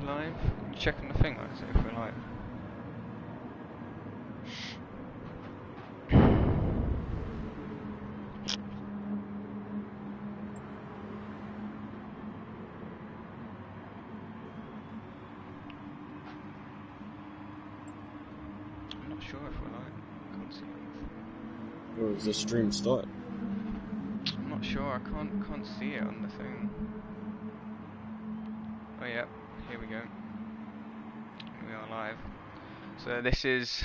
live? Check on the thing, like, see if we're live. I'm not sure if we're live. Can't see anything. Or is the stream start? I'm not sure. I can't see it on the thing. Oh yeah, here we go. We are live. So this is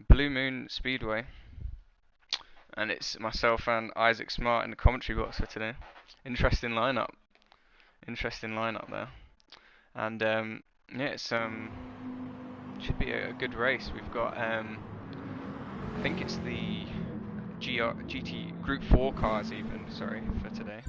Blue Moon Speedway, and it's myself and Isaac Smart in the commentary box for today. Interesting lineup there, and yeah, it's should be a good race. We've got I think it's the GT Group 4 cars even, sorry, for today.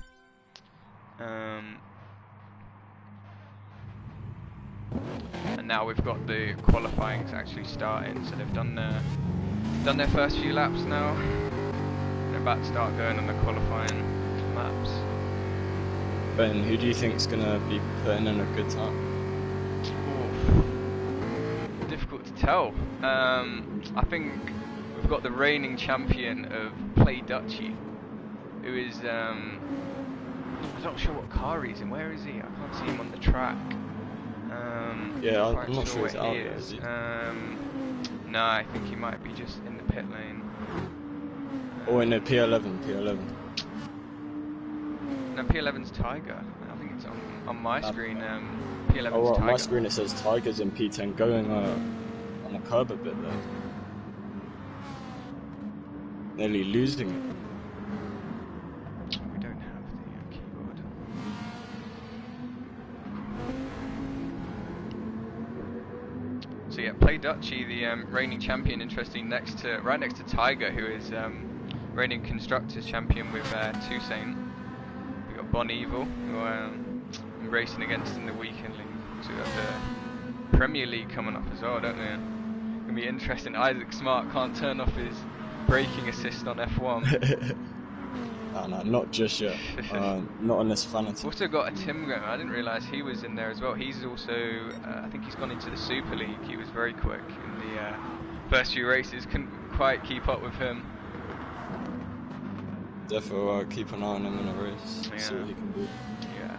And now we've got the qualifying's actually starting, so they've done their first few laps now. They're about to start going on the qualifying laps. Ben, who do you think's gonna be putting in a good time? Oof. Difficult to tell. I think we've got the reigning champion of Play Dutchy, who is I'm not sure what car he's in. Where is he? I can't see him on the track. Yeah, I'm not sure he's out there, is he? No, I think he might be just in the pit lane. Oh, in the P11. No, P11's Tiger. I think it's on my screen. P11's oh, Tiger. On my screen it says Tiger's in P10 going on the curb a bit there. Nearly losing it. We don't have the keyboard. So yeah, Play Dutchy, the reigning champion, interesting, right next to Tiger, who is reigning constructors champion with Toussaint. We got Bon Evil, who I'm racing against in the weekend league. So we got the Premier League coming up as well, don't we? Gonna be interesting. Isaac Smart can't turn off his braking assist on F1. No, not just yet. Not on this Fanatic. Also got a Tim going. I didn't realise he was in there as well. He's also, I think he's gone into the Super League. He was very quick in the first few races. Couldn't quite keep up with him. Definitely keep an eye on him in a race. Yeah. See what he can do. Yeah.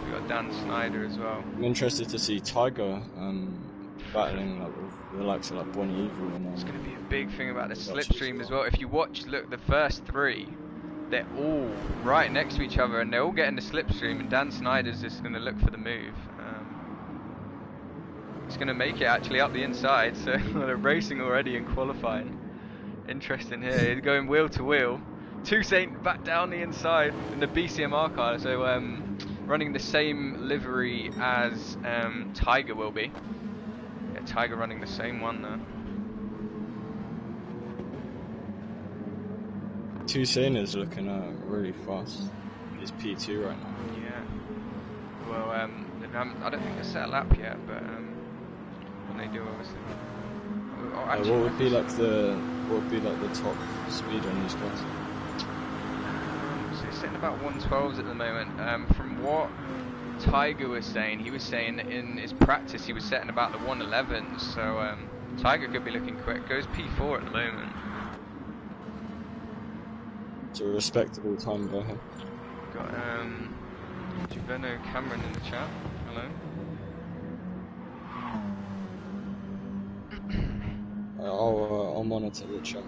We got Dan Snyder as well. I'm interested to see Tiger battling like with the likes of like Bonnie Evil and It's going to be a big thing about the slipstream as well. If you watch, look, the first three, they're all right next to each other and they're all getting the slipstream, and Dan Snyder's just going to look for the move. He's going to make it actually up the inside, so they're racing already and qualifying. Interesting here, he's going wheel to wheel. Toussaint back down the inside in the BCMR car, so running the same livery as Tiger will be. Yeah, Tiger running the same one there. Toussaint is looking really fast. He's P2 right now. Yeah. Well, I don't think they set a lap yet, but when they do, obviously. Oh, actually, what would be like the top speed on these cars? So he's sitting about 112s at the moment. From what Tiger was saying, he was saying that in his practice he was setting about the 111s. So Tiger could be looking quick. Goes P4 at the moment. It's a respectable time by him. Got Juveno Cameron in the chat. Hello. I'll monitor the chat.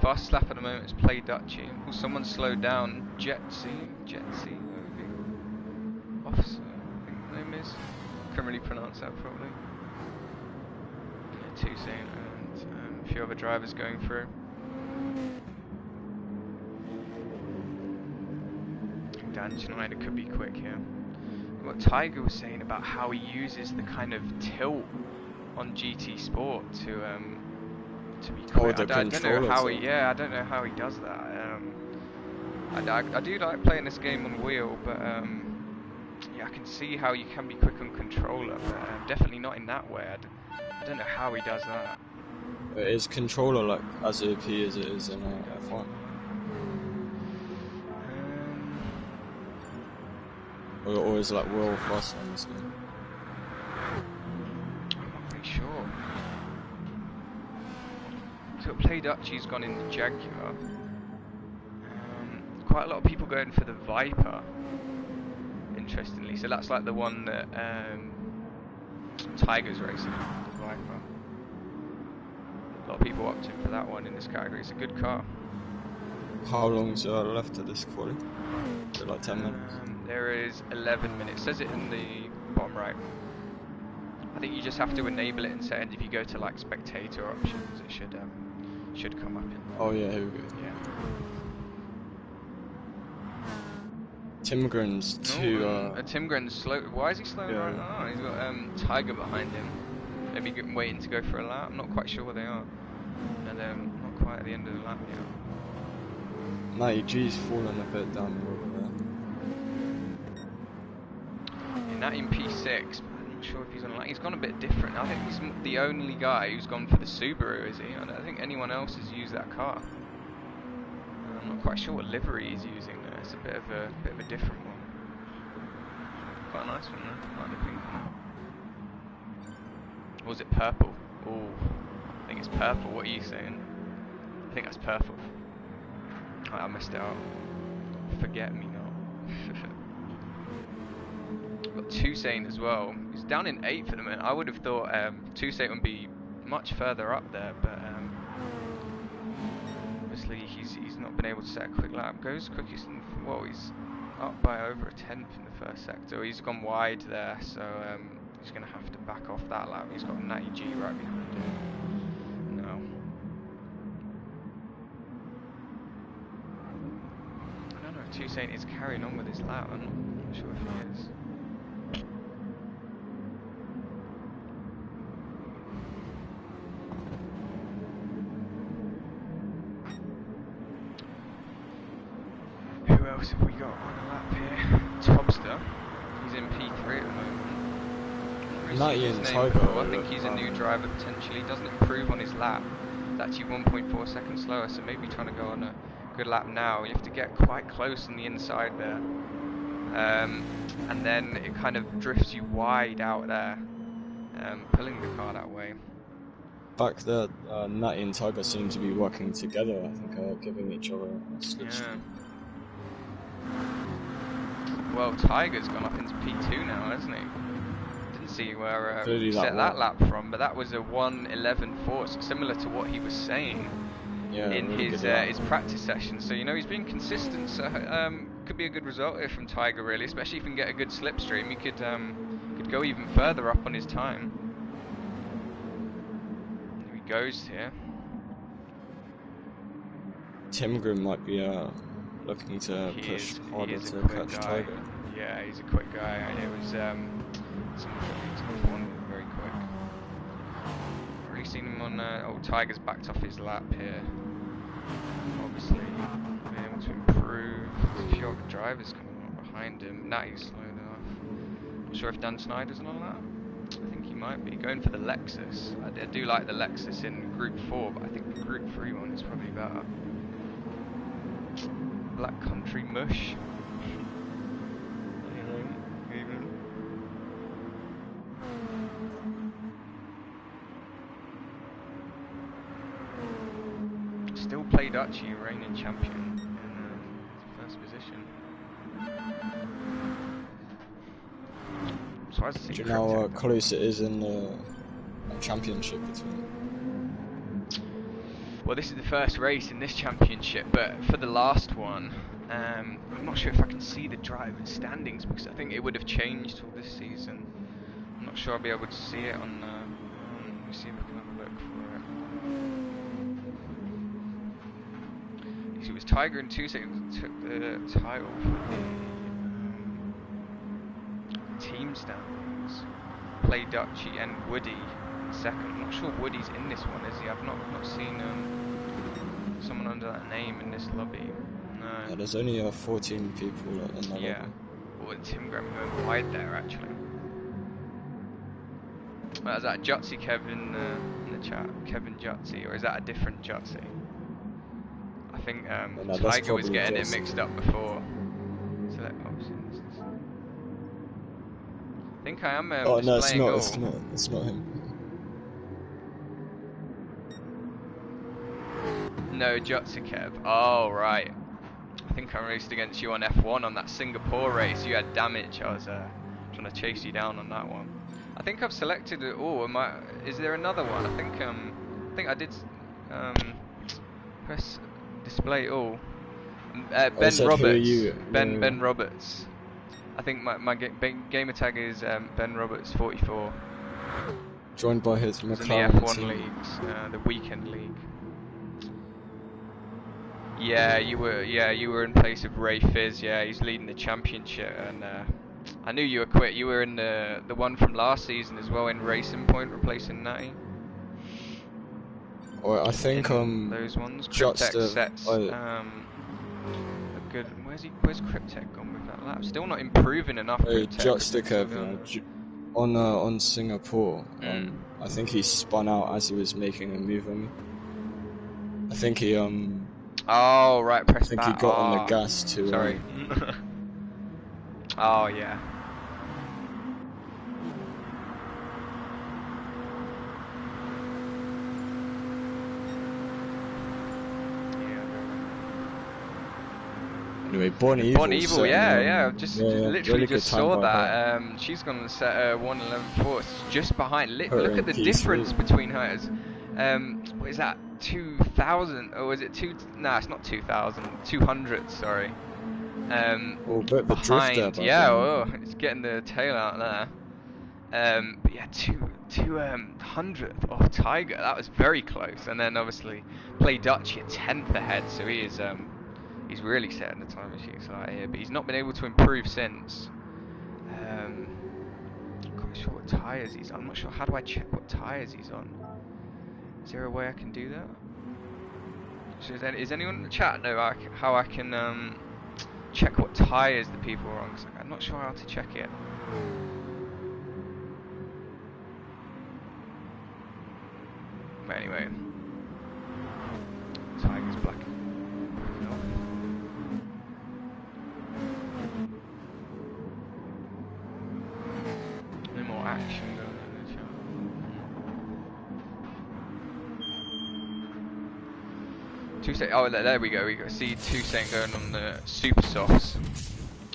Fastest lap at the moment is Play Dutchy. Will someone slow down? Jetsy, Officer, I think the name is. Couldn't really pronounce that probably. Yeah, Toussaint and a few other drivers going through. Dan Schneider could be quick here. What Tiger was saying about how he uses the kind of tilt on GT Sport to be quick. I don't know how he. Yeah, I don't know how he does that. I do like playing this game on wheel, but yeah, I can see how you can be quick on controller, but definitely not in that way. I don't know how he does that. Is controller like as OP as it is in F1? Or is it like world fast on this game? I'm not really sure. So Play Dutchy's gone in the Jaguar. Quite a lot of people going for the Viper, interestingly. So that's like the one that Tiger's racing, the Viper. A lot of people opting for that one in this category. It's a good car. How long's left of this quali? Is it like 10 minutes? There is 11 minutes. It says it in the bottom right. I think you just have to enable it and set, and if you go to like spectator options, it should come up in there. Oh yeah, here we go. Yeah. Timgren's too. Timgren's slow. Why is he slow right now? He's got Tiger behind him. Maybe waiting to go for a lap. I'm not quite sure where they are. And not quite at the end of the lap yet. Matty G's fallen a bit down the road there. In that in P6, but I'm not sure if he's on a lap. He's gone a bit different. I think he's the only guy who's gone for the Subaru, is he? I don't think anyone else has used that car. I'm not quite sure what livery he's using there. It's a bit of a different one. Quite a nice one though. I like the pink one. Or was it purple? Oh, I think it's purple. What are you saying? I think that's purple. I missed it out. Forget me not. We've got Toussaint as well. He's down in 8th at the minute. I would have thought Toussaint would be much further up there, but obviously he's not been able to set a quick lap. Goes quickest in, well, he's up by over a 10th in the first sector. He's gone wide there, so he's going to have to back off that lap. He's got a Natty G right behind him. No. I don't know if Toussaint is carrying on with his lap. I'm not sure if he is. Who else have we got on a lap here? Tobster. He's in P3 at the moment. Natty and Tiger. I think he's a new driver potentially. Doesn't improve on his lap. It's actually 1.4 seconds slower, so maybe trying to go on a good lap now. You have to get quite close on the inside there. And then it kind of drifts you wide out there, pulling the car that way. Back there, Natty and Tiger seem to be working together. I think giving each other a switch. Yeah. Well, Tiger's gone up into P2 now, hasn't he? Didn't see where he set that lap from, but that was a 1:11.4, so similar to what he was saying in really his practice session. So he's been consistent. So could be a good result here from Tiger, really, especially if he can get a good slipstream. He could go even further up on his time. Here he goes here. Timgren might be looking to push harder to catch Tiger. Yeah, he's a quick guy. It was someone very quick. I've really seen him on. Tiger's backed off his lap here. Obviously, being able to improve. There's a few other drivers coming up behind him. Natty's slowed enough. Not sure if Dan Snyder's on that. I think he might be going for the Lexus. I do like the Lexus in Group 4, but I think the Group 3 one is probably better. Black Country Mush. Still Play Dutchy, reigning champion in first position. So do you know how close it is in the championship between? Well, this is the first race in this championship, but for the last one, I'm not sure if I can see the drivers' standings because I think it would have changed all this season. I'm not sure I'll be able to see it on. Let me see if I can have a look for it. It was Tiger and Toussaint took the title for the team standings. Play Dutchy and Woody second. I'm not sure Woody's in this one, is he? I've not seen someone under that name in this lobby. No. Yeah, there's only 14 people in the lobby. Yeah. Or Tim Graham going wide there actually. Well, is that Jutsy Kevin in the chat? Kevin Jutsy, or is that a different Jutsy? I think no, Tiger was getting Jutsy. it mixed up before. So I think I am Oh no, it's displaying not. all. It's not him. No, Jotsikev. Oh, right. I think I raced against you on F1 on that Singapore race. You had damage. I was trying to chase you down on that one. I think I've selected it all. Is there another one? I think I did press display all. Ben said, Roberts. who are you? Ben Roberts. I think my gamer tag is Ben Roberts 44. Joined by his It was in the McLaren F1 team. leagues, the weekend league. Yeah, you were in place of Ray Fizz. Yeah, he's leading the championship, and I knew you were quick. You were in the one from last season as well in Racing Point, replacing Natty. Or I think those ones. Cryptek sets a good. Where's Cryptek gone with that lap? Still not improving enough. Jotsikev, on Singapore, I think he spun out as he was making a move on me. I think he Oh right, press I think back. he got on the gas too. Sorry. Oh yeah. Anyway, Bon Evil, yeah. Literally really just saw that. She's gonna set 1:11.4. Just behind. Look at the difference between hers. What is that? 2,000? Or is it two? Nah, it's not 2,000. 200. Sorry. But the behind. Yeah. It's getting the tail out there. But yeah, 200th off Tiger. That was very close. And then obviously Play Dutchy a 10th ahead. So he is he's really setting the time machine slide here, but he's not been able to improve since. I'm quite sure what tyres he's on. I'm not sure. How do I check what tyres he's on? Is there a way I can do that? So is anyone in the chat know how I can check what tyres the people are on? 'Cause I'm not sure how to check it. But anyway, Tiger's black. No more action going on in the chat. Oh, there we go. We see Toussaint going on the super softs.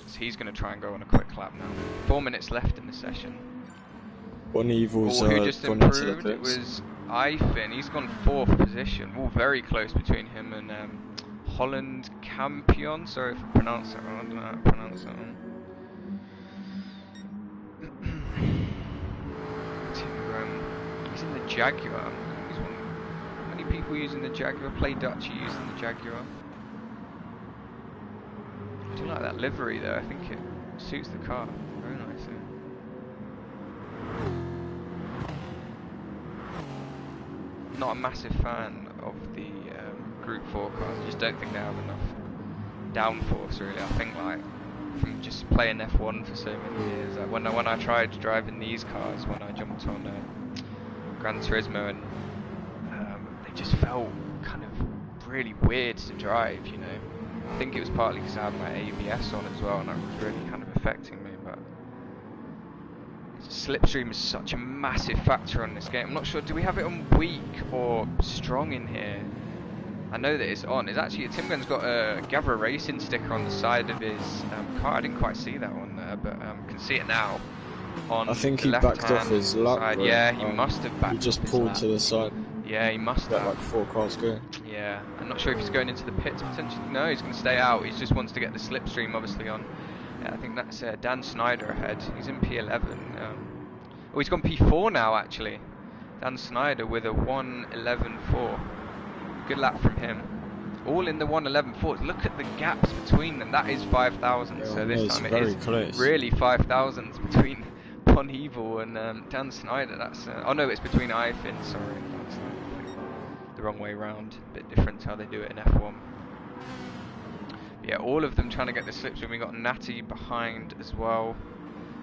So he's going to try and go on a quick lap now. 4 minutes left in the session. Bon Evil's who just improved? It was Ifin. He's gone 4th position. All very close between him and Holland Campion. Sorry if I pronounce that wrong. I don't know how to pronounce that one. He's in the Jaguar. How many people using the Jaguar? Play Dutchy using the Jaguar. I do like that livery though. I think it suits the car very nicely. Not a massive fan of the Group 4 cars. I just don't think they have enough downforce really. I think like from just playing F1 for so many years, like when I tried driving these cars, when I jumped on Gran Turismo, and they just felt kind of really weird to drive, you know. I think it was partly because I had my ABS on as well, and that was really kind of affecting me. But slipstream is such a massive factor on this game. I'm not sure, do we have it on weak or strong in here? I know that it's on. It's actually, Tim Gunn's got a Gavra Racing sticker on the side of his car. I didn't quite see that one there, but can see it now. On I think the he backed off his lap. Side. Yeah, he must have backed. He just pulled to the side. Yeah, he must have. Like 4 cars go. Yeah, I'm not sure if he's going into the pits potentially. No, he's going to stay out. He just wants to get the slipstream obviously on. Yeah, I think that's Dan Snyder ahead. He's in P11. Oh, he's gone P4 now actually. Dan Snyder with a 1:11.4. Good lap from him. All in the 1:11.4s. Look at the gaps between them. That is 5,000. So this time it is really 5,000 between Bon Evil and Dan Snyder. That's oh no, it's between Ifin. Sorry, that's the wrong way round. A bit different to how they do it in F1. But yeah, all of them trying to get the slipstream. We got Natty behind as well.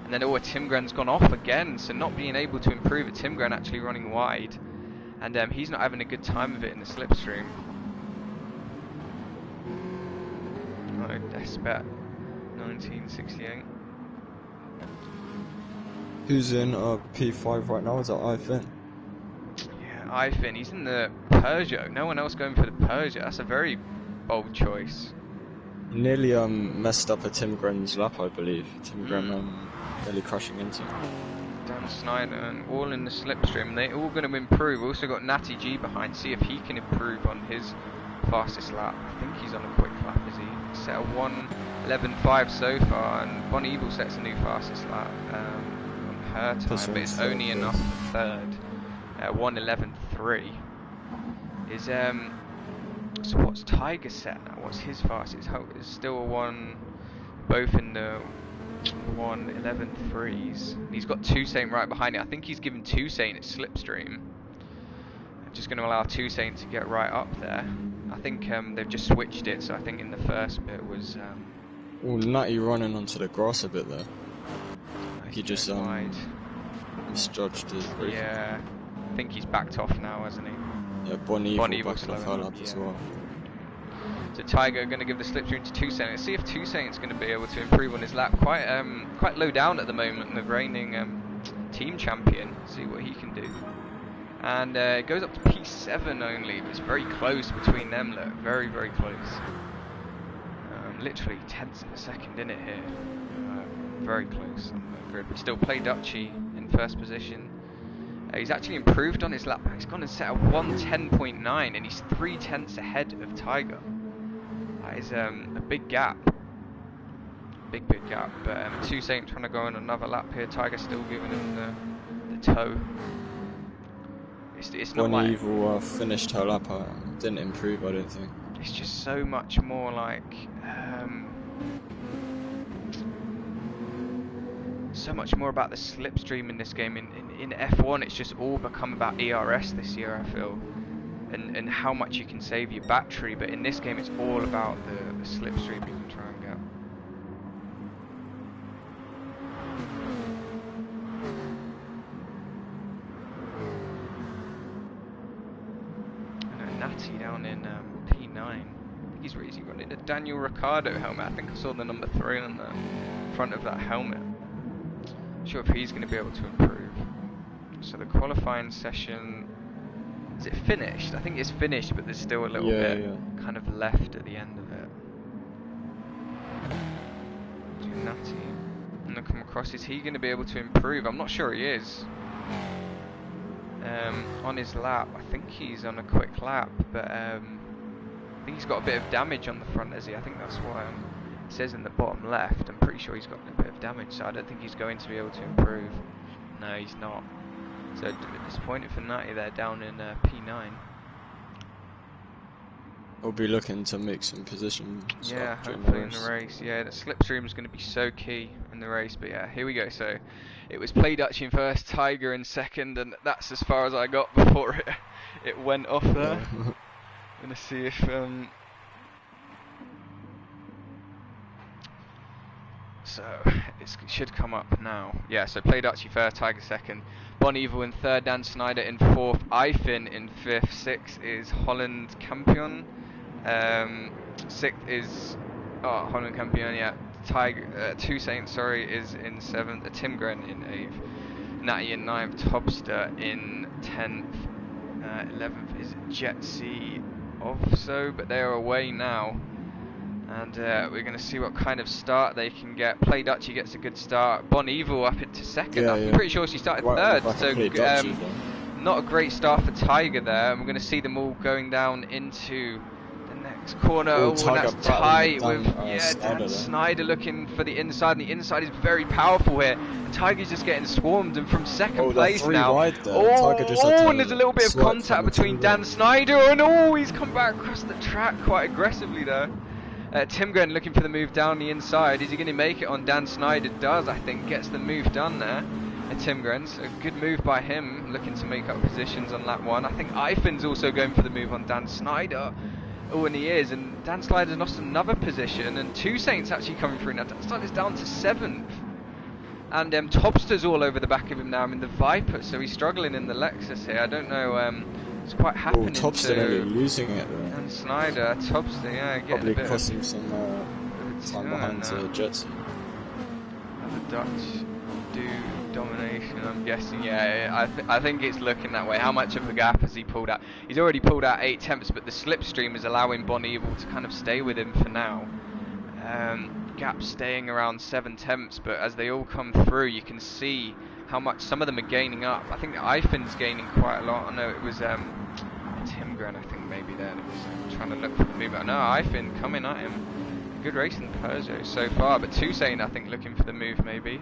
And then Tim Gren's gone off again, so not being able to improve it. Tim Gren actually running wide, and he's not having a good time of it in the slipstream. Oh, Despet, 1968. Who's in P5 right now? Is that Ifin? Yeah, Ifin. He's in the Peugeot. No one else going for the Peugeot. That's a very bold choice. He nearly messed up a Tim Gren's lap, I believe. Tim Gren nearly crashing into him. Dan Snyder and all in the slipstream. They're all going to improve. We've also got Natty G behind. See if he can improve on his fastest lap. I think he's on a quick lap, is he? Set a 1:11.5 so far, and Bon Evil sets a new fastest lap on her time, but it's only enough for third. 1:11.3 is so what's Tiger set now? What's his fastest? It's still a one, both in the 1:11.3s. He's got Toussaint right behind it. I think he's given Toussaint its slipstream. Just going to allow Toussaint to get right up there. I think they've just switched it, so I think in the first bit was Natty running onto the grass a bit there. He just misjudged his braking. Yeah, I think he's backed off now, hasn't he? Yeah, Bon Evil back off her lap as well. So Tiger going to give the slipstream to Toussaint. Let's see if Toussaint's going to be able to improve on his lap. Quite low down at the moment, the reigning team champion. See what he can do. And it goes up to P7 only, but it's very close between them. Look, very, very close. Literally tenths of a second in it here. Very close on the grid. But still, Play Dutchy in first position. He's actually improved on his lap. He's gone and set a 1:10.9, and he's 3 tenths ahead of Tiger. That is a big gap. Big gap. But Toussaint trying to go on another lap here. Tiger still giving him the toe. It's not Bon like Evil finished her lap. Didn't improve, I don't think. It's just so much more like so much more about the slipstream in this game. In F1, it's just all become about ERS this year, I feel, and how much you can save your battery. But in this game, it's all about the slipstream you can try and get. Natty down in P9. I think he's running a Daniel Ricciardo helmet. I think I saw the number 3 on the front of that helmet. Not sure if he's going to be able to improve. So the qualifying session, is it finished? I think it's finished, but there's still a little bit kind of left at the end of it. Natty, I'm going to come across. Is he going to be able to improve? I'm not sure he is. On his lap, I think he's on a quick lap, but I think he's got a bit of damage on the front, is he? I think that's why it says in the bottom left. I'm pretty sure he's got a bit of damage, so I don't think he's going to be able to improve. No, he's not. So disappointed for Natty there, down in P9. We'll be looking to make some positions. Yeah, hopefully in the race. Yeah, the slipstream is going to be so key in the race. But yeah, here we go. So it was Play Dutchy in first, Tiger in second, and that's as far as I got before it went off there. I'm gonna see if so it should come up now. Yeah, so Play Dutchy first, Tiger second, Bon Evil in third, Dan Snyder in fourth, Ifin in fifth, sixth is Holland Campion. Sixth is Holland Campion, yeah. Tiger Toussaint, sorry, is in seventh. Tim Gren in eighth. Natty in ninth. Tobster in 10th. 11th is Jetsy also, but they are away now. And we're going to see what kind of start they can get. Play Dutchy gets a good start. Bon Evil up into second. I'm pretty sure she started third. So not a great start for Tiger there. And we're going to see them all going down into the next corner. And that's tight with Dan Snyder looking for the inside. And the inside is very powerful here. And Tiger's just getting swarmed. And from second place now. And there's a little bit of contact between Dan Snyder. And he's come back across the track quite aggressively there. Tim Gren looking for the move down the inside. Is he going to make it on Dan Snyder? Does, I think, gets the move done there. Tim Gren, so good move by him, looking to make up positions on lap 1. I think Ifin's also going for the move on Dan Snyder. Oh, and he is. And Dan Snyder's lost another position. And Toussaint's actually coming through now. Dan Snyder's down to 7th. And Tobster's all over the back of him now. I'm in the Viper, so he's struggling in the Lexus here. I don't know. It's quite happening. Tobster nearly losing it though. Dan Snyder, Tobster, yeah, getting probably a bit cost him some time behind Jetsy. The Dutch do domination, I'm guessing. Yeah, I think it's looking that way. How much of a gap has he pulled out? He's already pulled out 8 tenths, but the slipstream is allowing Bon Evil to kind of stay with him for now. Gap staying around 7 tenths, but as they all come through, you can see how much some of them are gaining up. I think Ifin's gaining quite a lot. I know it was Timgren, I think maybe there. It was trying to look for the movement. No, Ifin coming at him. Good racing Peugeot so far, but Toussaint I think looking for the move maybe.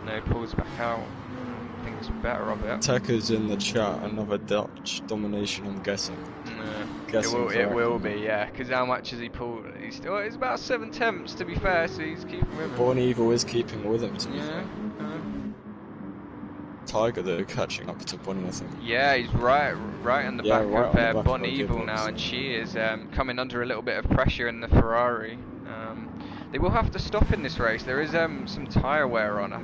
No, pulls back out. Thinks better of it. Techers in the chat, another Dutch domination, I'm guessing. It will be, yeah. Because how much has he pulled? He's about 7 tenths to be fair, so he's keeping with him. Bon Evil is keeping with him, to be fair. Tiger though catching up to Bonnie, I think. Yeah, he's right on the back of Bon Evil now, and she is coming under a little bit of pressure in the Ferrari. They will have to stop in this race. There is some tyre wear on. I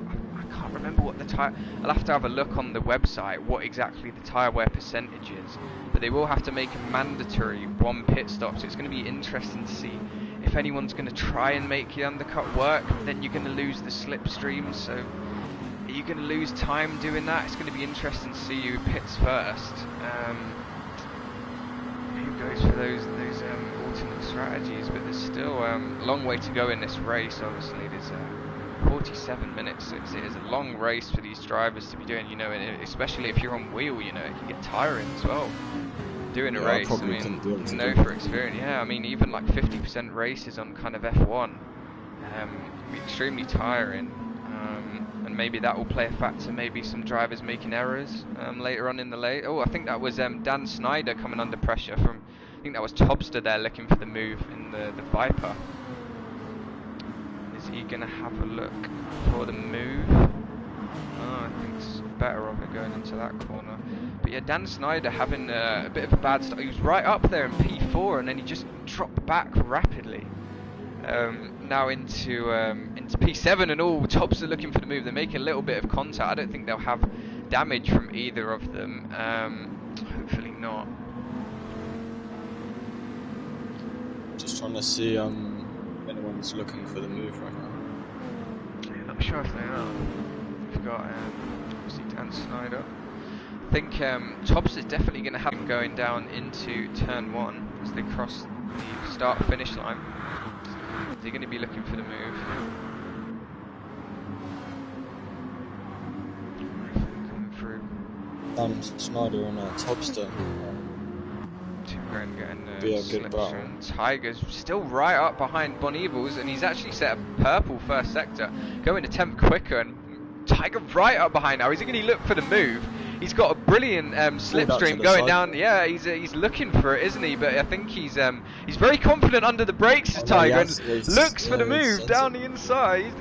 can't remember what the tyre... I'll have to have a look on the website what exactly the tyre wear percentage is. But they will have to make a mandatory 1 pit stop, so it's going to be interesting to see if anyone's going to try and make the undercut work. Then you're going to lose the slipstream, so are you going to lose time doing that? It's going to be interesting to see who pits first. Who goes for those alternate strategies, but there's still a long way to go in this race. Obviously there's 47 minutes. It is a long race for these drivers to be doing, you know, and especially if you're on wheel, you know, it can get tiring as well doing a race. I mean, know for experience, yeah, I mean even like 50% races on kind of F1 can be extremely tiring. And maybe that will play a factor, maybe some drivers making errors later on in the late. Oh, I think that was Dan Snyder coming under pressure from, I think that was Tobster there looking for the move in the Viper. Is he going to have a look for the move? Oh, I think it's better of it going into that corner. But yeah, Dan Snyder having a bit of a bad start. He was right up there in P4 and then he just dropped back rapidly. Now into P7 and all. Tops are looking for the move. They're making a little bit of contact. I don't think they'll have damage from either of them. Hopefully not. Just trying to see anyone's looking for the move right now. Yeah, not sure if they are. We've got obviously Dan Snyder. I think Tops is definitely going to have him going down into turn 1 as they cross the start-finish line. Is he going to be looking for the move? Coming through. Dan Snyder and Tobster. Timgren getting the selection. Tiger's still right up behind Bon Evil's, and he's actually set a purple first sector, going a tenth quicker, and Tiger right up behind now. Is he going to look for the move? He's got a brilliant slipstream going down. Yeah, he's looking for it, isn't he? But I think he's very confident under the brakes, Tiger, and looks for the move down the inside.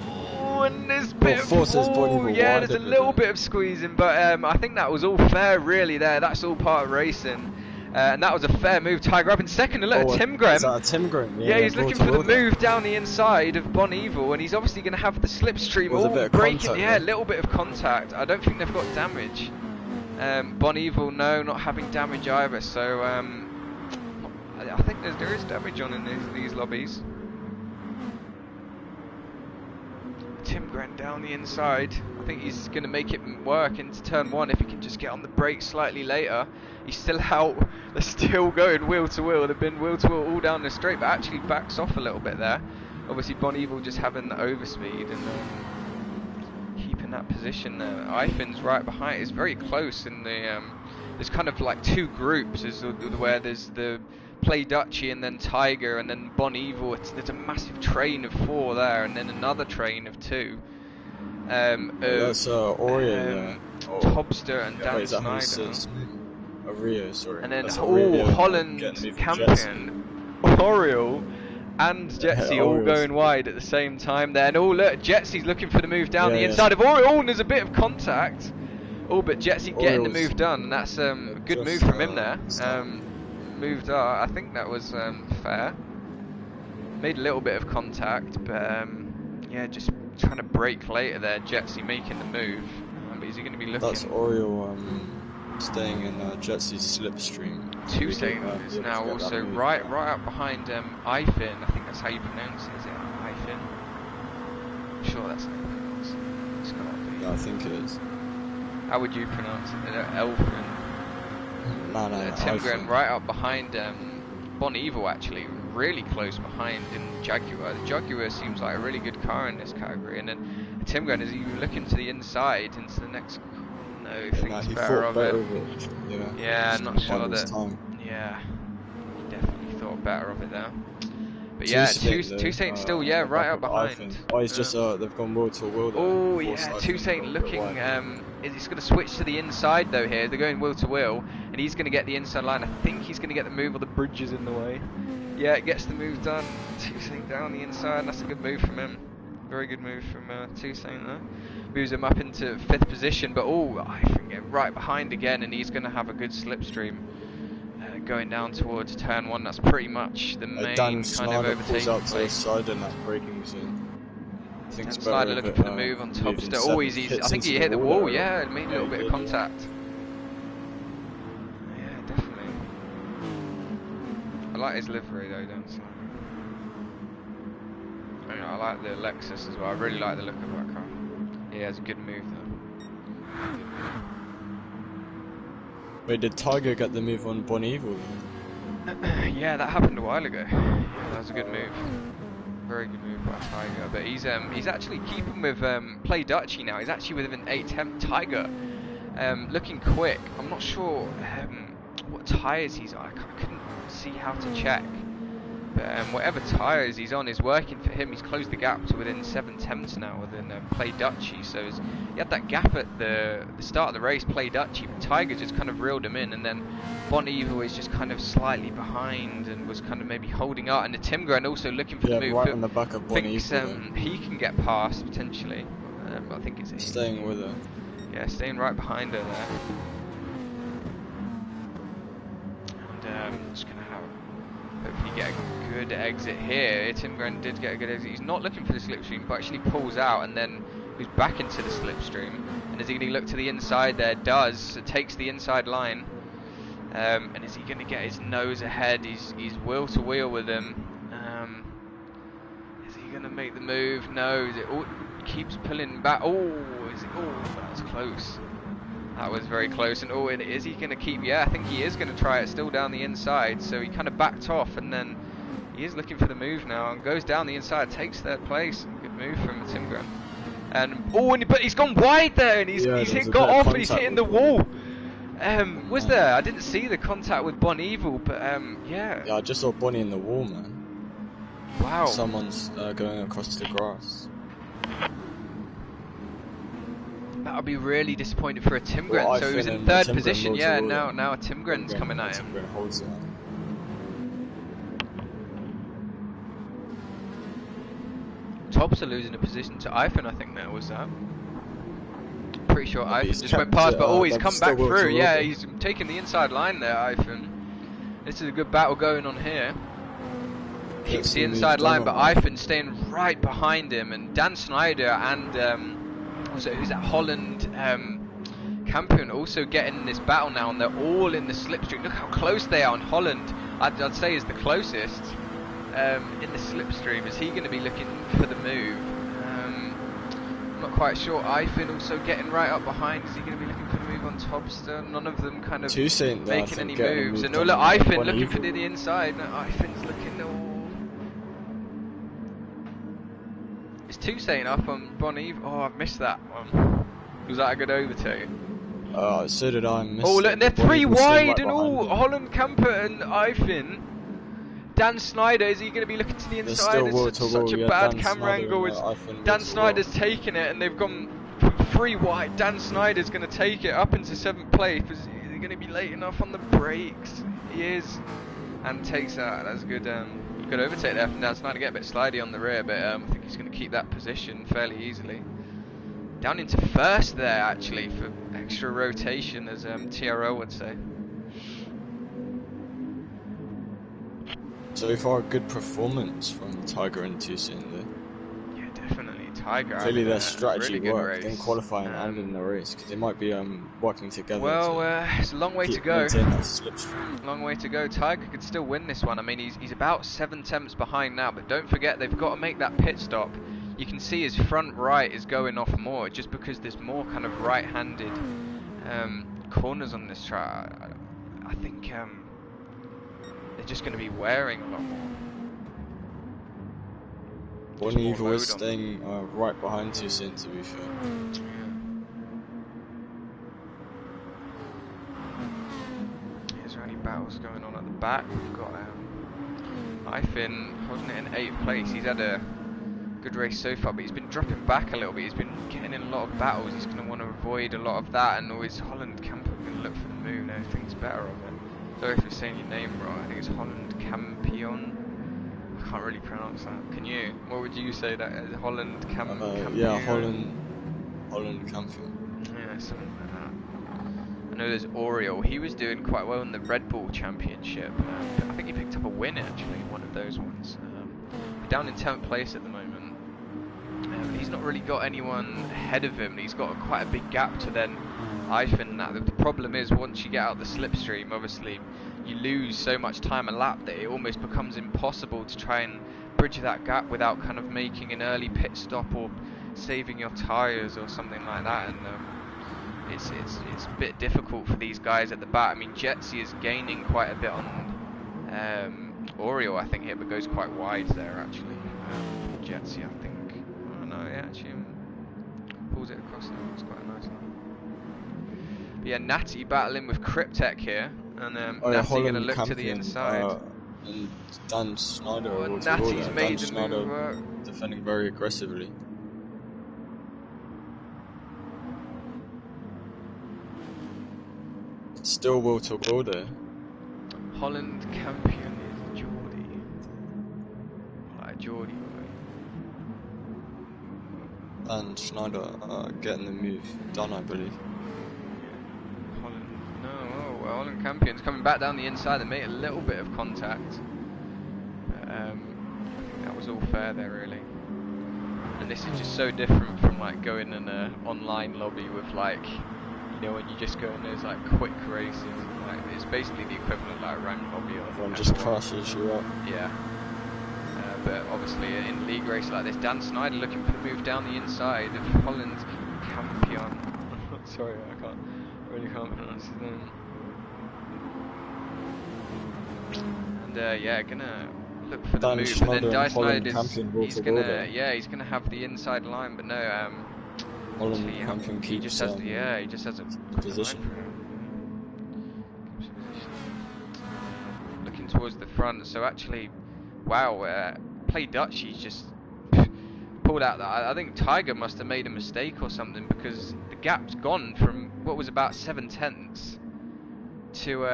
Oh, and there's a bit of yeah, there's a little bit of squeezing, but I think that was all fair, really. That's all part of racing. And that was a fair move. Tiger up in second. And look at Timgren. Is that Timgren? Yeah, he's looking for the move down the inside of Bon Evil, and he's obviously going to have the slipstream all breaking. Yeah, a little bit of contact. I don't think they've got damage. Bon Evil, no, not having damage either. So I think there is damage on in these lobbies. Timgren down the inside. I think he's going to make it work into turn 1 if he can just get on the brakes slightly later. He's still out. They're still going wheel to wheel. They've been wheel to wheel all down the straight, but actually backs off a little bit there. Obviously, Bon Evil just having the overspeed and keeping that position there. Ifin's right behind. It's very close in the. There's kind of like 2 groups. Where there's the Play Dutchy and then Tiger and then Bon Evil. There's a massive train of 4 there, and then another train of 2. That's Oreo. Tobster and Dan Snyder. Rio, sorry. And then Holland champion Oriole and Jetsy all going wide at the same time there. And look, Jetsy's looking for the move down the inside of Oriole, and there's a bit of contact. But Jetsy getting the move done, and that's a good move from him there. Moved I think that was fair. Made a little bit of contact, but yeah, just trying to brake later there. Jetsy making the move. But is he going to be looking? That's Oriole staying in Jetsy's slipstream. Toussaint is now also right up behind Ifin. I think that's how you pronounce it. Is it Ifin? I'm sure that's how you pronounce it. It's gotta be. Yeah, I think it is. How would you pronounce it? Elfin. No, Tim Gren iPhone. right up behind Bon Evil, actually, really close behind in Jaguar. The Jaguar seems like a really good car in this category, and then Tim Gren is even looking to the inside into the next. No, thinks He better thought of better it. of it. Yeah, I'm not sure that. Time. Yeah, he definitely thought better of it there. But yeah, Toussaint still right up behind. Oh, he's just they've gone wheel to wheel there. Oh yeah, Toussaint looking. He's going to switch to the inside though here. They're going wheel to wheel, and he's going to get the inside line. I think he's going to get the move, or the bridge is in the way. Yeah, it gets the move done. Toussaint down the inside. And that's a good move from him. Very good move from Toussaint there. Moves him up into 5th position, but I think right behind again, and he's going to have a good slipstream. Going down towards turn 1, that's pretty much the main Dan kind of overtaking out to the place. side in that braking zone. I think Dan it's Snyder looking for the move on top still. I think he hit the wall, yeah, and made a little bit of contact. Yeah, definitely. I like his livery though, Dan Snyder. I like the Lexus as well, I really like the look of that car. He has a good move though. Wait, did Tiger get the move on Bon Evil? Yeah, that happened a while ago. Yeah, that was a good move. Very good move by Tiger. But he's actually keeping with Play Dutchy now. He's actually with an 8th Tiger. Looking quick. I'm not sure what tyres he's on. I couldn't see how to check. But whatever tyres he's on is working for him. He's closed the gap to within 7/10 now within Play Dutchy. So he had that gap at the start of the race, Play Dutchy, but Tiger just kind of reeled him in, and then Bon Evil is just kind of slightly behind and was kind of maybe holding out. And the Tim Gren also looking for the move. Right on the back of Bon Evil. Thinks he can get past potentially. I think it's staying with her. Yeah, staying right behind her there. And just gonna have. Hopefully get a good exit here. Tim Gren did get a good exit. He's not looking for the slipstream, but actually pulls out and then goes back into the slipstream. And is he going to look to the inside there? Does. So takes the inside line. And is he going to get his nose ahead? He's wheel to wheel with him. Is he going to make the move? No. He keeps pulling back. That was close. That was very close, and is he going to keep? Yeah, I think he is going to try it still down the inside. So he kind of backed off, and then he is looking for the move now, and goes down the inside, takes 3rd place. Good move from Tim Gren. But he's gone wide there, and he's got off, and he's hitting the wall. Was there? I didn't see the contact with Bon Evil, but yeah. Yeah, I just saw Bonnie in the wall, man. Wow. Someone's going across the grass. That would be really disappointing for a Tim Gren. So he was in 3rd position, yeah. Now a Tim Gren's coming at him. Tim Gren holds it. Tops are losing a position to Ivan, I think that was that. Pretty sure Ivan just went past, but he's come back through. Yeah, he's taking the inside line there, Ivan. This is a good battle going on here. Keeps the inside line, but Ivan's staying right behind him, and Dan Snyder and who's that, Holland Campion also getting in this battle now, and they're all in the slipstream. Look how close they are, and Holland I'd say is the closest in the slipstream. Is he going to be looking for the move? I'm not quite sure. Ivan also getting right up behind. Is he going to be looking for the move on Topster? None of them kind of making any moves. And look, Ivan looking for the inside. No, Ivan's looking. Is Toussaint up on Bon Evil? Oh, I've missed that one. Was that a good overtake? So did I. Look, they're 3 wide, and Holland Camper and Ivan. Dan Snyder, is he going to be looking to the inside? It's such a bad camera angle. Dan Snyder's taking it, and they've gone 3 wide. Dan Snyder's going to take it up into 7th place. Is he going to be late enough on the brakes? He is, and takes that. That's a good overtake there from Dan Snyder. Get a bit slidey on the rear, but I think he's going to keep that position fairly easily. Down into 1st there, actually, for extra rotation, as TRO would say. So far, a good performance from Tiger and Toussaint there. Yeah, definitely. Tiger. Clearly their strategy really worked in qualifying and in the race, because they might be working together. Well, it's a long way to go. That long way to go. Tiger could still win this one. I mean, he's about 7 tenths behind now, but don't forget they've got to make that pit stop. you can see his front right is going off more, just because there's more kind of right-handed corners on this track. I think they're just going to be wearing a lot more. One Evil is staying right behind Toussaint, to be fair. Is there any battles going on at the back? We've got Infield holding it in 8th place. He's had a good race so far, but he's been dropping back a little bit. He's been getting in a lot of battles. He's going to want to avoid a lot of that, and always Holland Camper going to look for the move. No, everything's better of it. Sorry if you're saying your name wrong. I think it's Holland Campion. I can't really pronounce that. Can you? What would you say that is? Holland Campion? Yeah, Holland Campion. Yeah, something like that. I know there's Oriole. He was doing quite well in the Red Bull Championship. I think he picked up a win actually, one of those ones. Down in 10th place at the moment. He's not really got anyone ahead of him. He's got quite a big gap to then Infield. The problem is, once you get out the slipstream, obviously you lose so much time a lap that it almost becomes impossible to try and bridge that gap without kind of making an early pit stop or saving your tyres or something like that. And it's a bit difficult for these guys at the back. I mean, Jetsy is gaining quite a bit on Oriole, I think, here, but goes quite wide there actually. Jetsy, I think. Oh no, yeah, actually pulls it across now. It's quite a nice line. But yeah, Natty battling with Cryptek here, and Natty going to look to the inside. And Dan Snyder. Oh, Natty's made the Snyder move. Defending very aggressively. Still will to go there. Holland Campion is Geordie. Like Geordie boy. And Schneider getting the move done, I believe. Holland, no, oh well, Holland Campion's coming back down the inside. They made a little bit of contact. But, I think that was all fair there, really. And this is just so different from like going in an online lobby with like, you know, when you just go in those like quick races. Like, it's basically the equivalent of like ranked lobby. Everyone just crashes you up. Yeah. But obviously in league race like this, Dan Snyder looking for the move down the inside of Holland Campion. Sorry, I really can't pronounce his name. And yeah, gonna look for the Dan move. Schneider But then and Holland Snyder's, Campion he's gonna have the inside line, but no, Holland Campion he keeps just has he just has a position. Looking towards the front, so actually, wow, Play Dutch, he's just pulled out that. I think Tiger must have made a mistake or something, because the gap's gone from what was about 7/10 to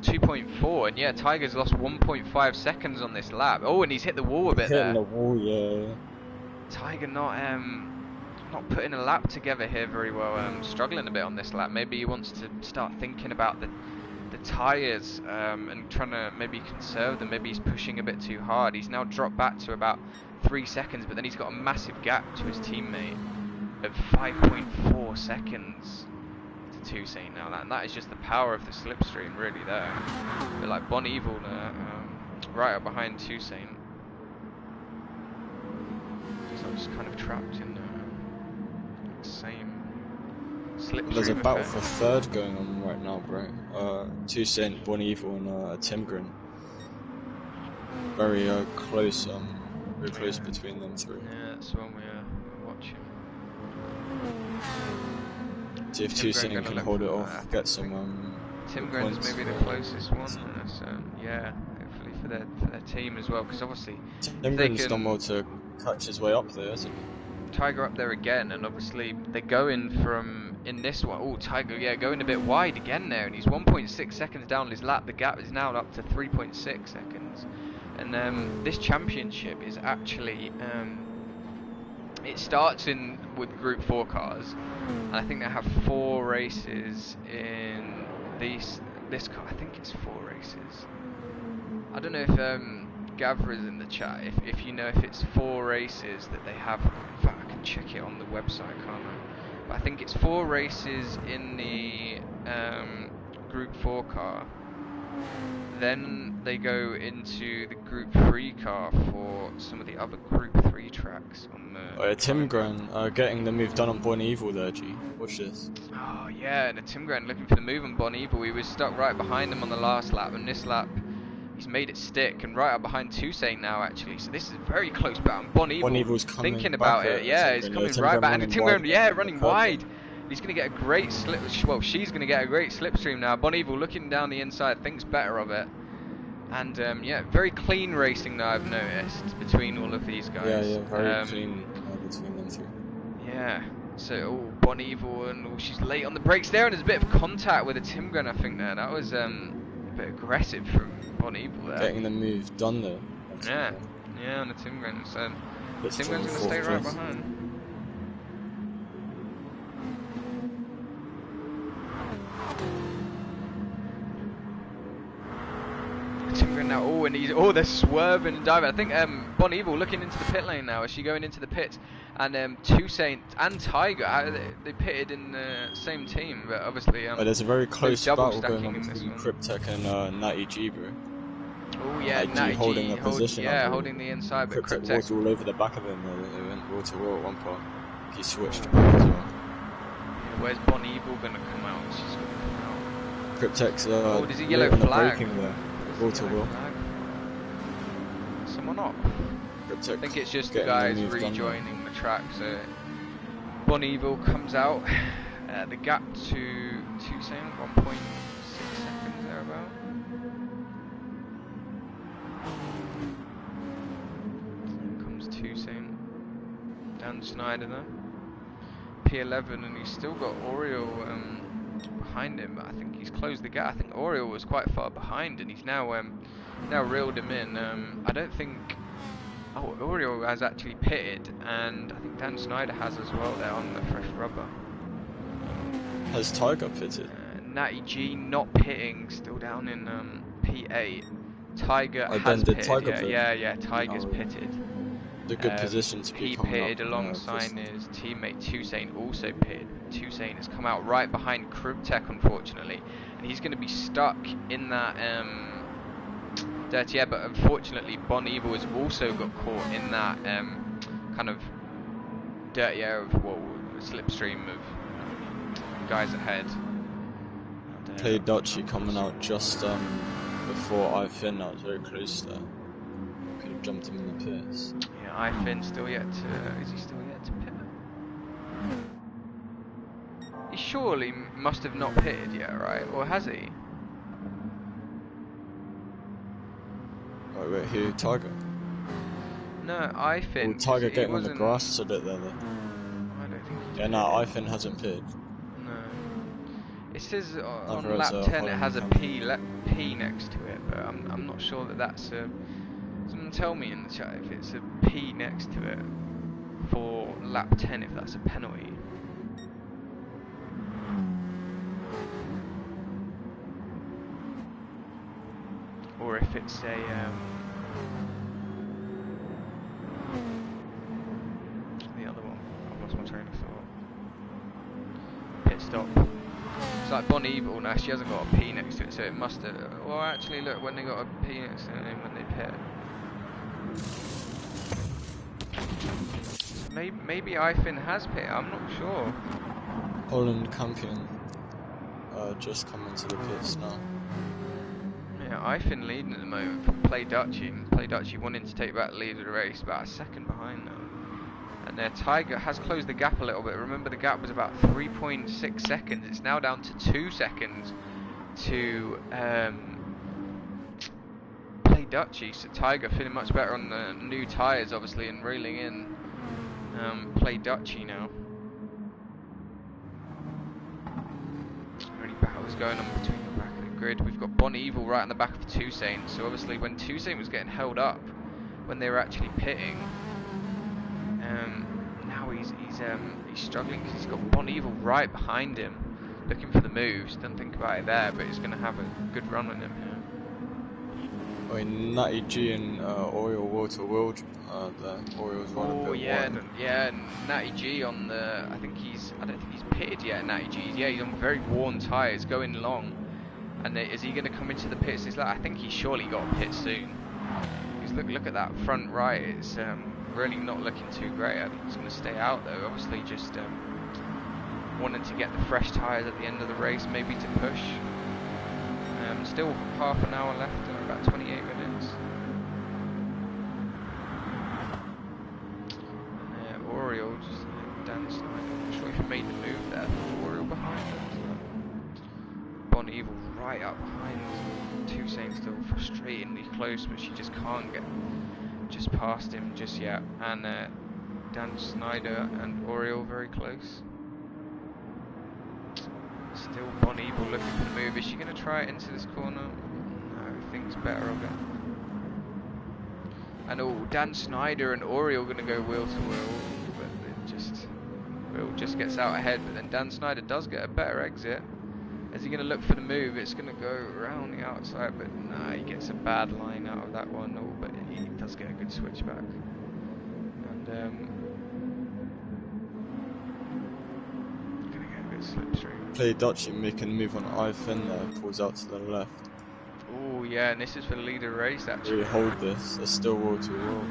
2.4, and yeah, Tiger's lost 1.5 seconds on this lap. Oh, and he's hit the wall a bit there. Hitting the wall, yeah. Tiger not putting a lap together here very well. Struggling a bit on this lap. Maybe he wants to start thinking about the tyres and trying to maybe conserve them. Maybe he's pushing a bit too hard. He's now dropped back to about 3 seconds, but then he's got a massive gap to his teammate of 5.4 seconds to Toussaint now. And that is just the power of the slipstream really there. A bit like Bon Evil right up behind Toussaint. So I'm just kind of trapped in the same slipstream. There's a battle for third going on right now, bro. Toussaint, Bon Evil, and Timgren. Very close, very close between them three. Yeah, that's the one we're watching. See if Toussaint can hold it off, get some. Timgren's maybe the closest one. So yeah, hopefully for their team as well, because obviously Timgren's done well to catch his way up there, hasn't he? Tiger up there again, and obviously they're going from in this one. Oh, Tiger, yeah, going a bit wide again there, and he's 1.6 seconds down his lap. The gap is now up to 3.6 seconds, and this championship is actually it starts with Group 4 cars, and I think they have 4 races in this car. I think it's 4 races. I don't know if Gavra is in the chat. If you know if it's 4 races that they have. In fact, I can check it on the website, can't I? But I think it's 4 races in the Group 4 car, Then they go into the Group 3 car for some of the other Group 3 tracks on the Tim Gran getting the move done on Born Evil there, G. Watch this. Oh yeah, and Tim Gran looking for the move on Bon Evil. He was stuck right behind him on the last lap, and this lap he's made it stick, and right up behind Toussaint now actually. So this is very close battle. Bon Evil's coming thinking about it. Yeah, he's coming right back, and Tim Gran, yeah, running wide. He's going to get a great slip. Well, she's going to get a great slipstream now. Bon Evil looking down the inside, thinks better of it. And yeah, very clean racing now, I've noticed, between all of these guys. Yeah, very clean between them two. Yeah, so Bon Evil, and she's late on the brakes there, and there's a bit of contact with a Tim Gran, I think, there. That was a bit aggressive from Bon Evil there. Getting the move done there. Yeah, on the Tim Gran. So Tim Gran's going to stay right behind. Tim Gran now, and they're swerving and diving. I think Bon Evil looking into the pit lane now. Is she going into the pit? And Toussaint and Tiger, they pitted in the same team, but obviously there's a very close battle going on between Cryptek and Natty G, bro. Oh yeah, Natty G holding the position. Holding the inside, but Cryptek was all over the back of him. They went wall to wall at one part. He switched as well. Yeah, where's Bon Evil gonna come out? She's gonna come out. Cryptek's there's a yellow flag. Wall to wall. Someone up. Cryptek, I think it's just the guys rejoining the track. So Bon Evil comes out. The gap to Toussaint, 1.6 seconds thereabout. Here comes Toussaint. Dan Schneider there. P11, and he's still got Oriole behind him, but I think he's closed the gap. I think Oriole was quite far behind, and he's now reeled him in. I don't think Oriole has actually pitted, and I think Dan Schneider has as well there on the fresh rubber. Has Tiger pitted? Natty G not pitting, still down in P8. Tiger has pitted. Yeah, Tiger's pitted. The good position to be he pitted alongside his teammate Toussaint, also pitted. Toussaint has come out right behind Cryptek, unfortunately, and he's going to be stuck in that dirty air. But unfortunately, Bon Evil has also got caught in that kind of dirty air of slipstream of guys ahead. Played Dutchy coming out just before Ifin. That was very close there. Could have jumped him in the pits. Yeah, Ifin still yet to. Is he still yet to pit? He surely must have not pitted yet, right? Or has he? Wait, who? Tiger? No, Ifin. Well, Tiger getting on the grass a bit there, though. I don't think he's Ifin hasn't pitted. No. It says on lap 10 it has a P next to it, but I'm not sure that that's a... Someone tell me in the chat if it's a P next to it for lap 10, if that's a penalty. Or if it's a the other one. I've lost my train of thought. Pit stop. It's like Bon Evil now, she hasn't got a P next to it, so it must have... Well, actually, look, when they got a P next to it, when they pit. Maybe Ifin has pit, I'm not sure. Holland Campion just come into the pits now. Yeah, Ifin leading at the moment from Play Dutchy. Play Dutchy wanting to take back the lead of the race, about a second behind now. And Tiger has closed the gap a little bit. Remember, the gap was about 3.6 seconds. It's now down to 2 seconds to Play Dutchy. So Tiger feeling much better on the new tyres, obviously, and reeling in Play Dutchy now. Really battles going on between the back of the grid. We've got Bon Evil right on the back of Toussaint. So obviously, when Toussaint was getting held up, when they were actually pitting. Now he's struggling because he's got Bon Evil right behind him, looking for the moves. Don't think about it there, but he's going to have a good run with him here. I mean, Natty G and Oriole Water World, the Oriole's one of the yeah, and Natty G on the. I don't think he's pitted yet. Natty G, yeah, he's on very worn tyres, going long. And is he going to come into the pits? It's like, I think he's surely got a pit soon. Because look at that front right. It's really not looking too great. I think he's going to stay out though. Obviously, just wanting to get the fresh tyres at the end of the race, maybe to push. Still half an hour left, about 28 minutes. Oriole just Dan Snyder. I'm not sure if he made the move there. Oriole behind him. Bon Evil right up behind. Toussaint still frustratingly close, but she just can't get just past him just yet. And Dan Snyder and Oriole very close. Still Bon Evil looking for the move. Is she going to try it into this corner? No, thinks better of it. And Dan Snyder and Oriole going to go wheel to wheel, but it just Will just gets out ahead. But then Dan Snyder does get a better exit. Is he going to look for the move? It's going to go around the outside, but nah, he gets a bad line out of that one. But he does get a good switchback. And slipstream. Play Dutchy making a move on I-Fin there, pulls out to the left. Oh yeah, and this is for the leader race actually. Really hold this, they're still wall to wall.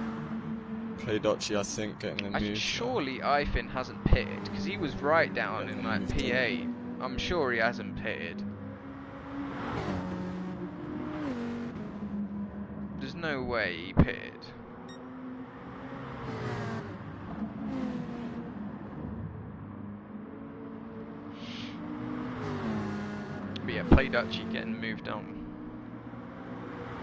Play Dutchy, I think, getting the move. Surely I-Fin hasn't pitted, because he was right down in like P8. I'm sure he hasn't pitted. There's no way he pitted. But yeah, Play Dutchy getting moved on.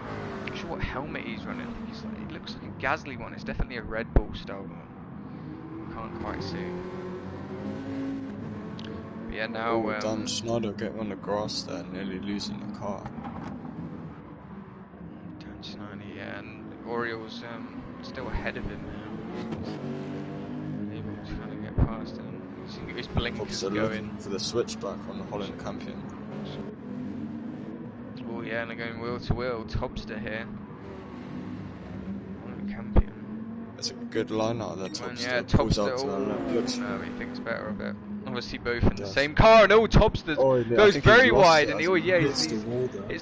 I'm not sure what helmet he's running. I think he's like, it looks like a Gasly one. It's definitely a Red Bull style one. Can't quite see. But yeah, now Dan Snyder getting on the grass there, nearly losing the car. Dan Snyder, yeah, and Oriole's still ahead of him now. Able to kind of get past him. His blinkers going for the switchback on the Holland Campion. Oh yeah, and they're going wheel to wheel. Topster here. Holland Campion. It's a good line out of there. Topster. Yeah, Topster. No, he thinks better of it. Obviously both in the same car, and Topster goes very wide, and hits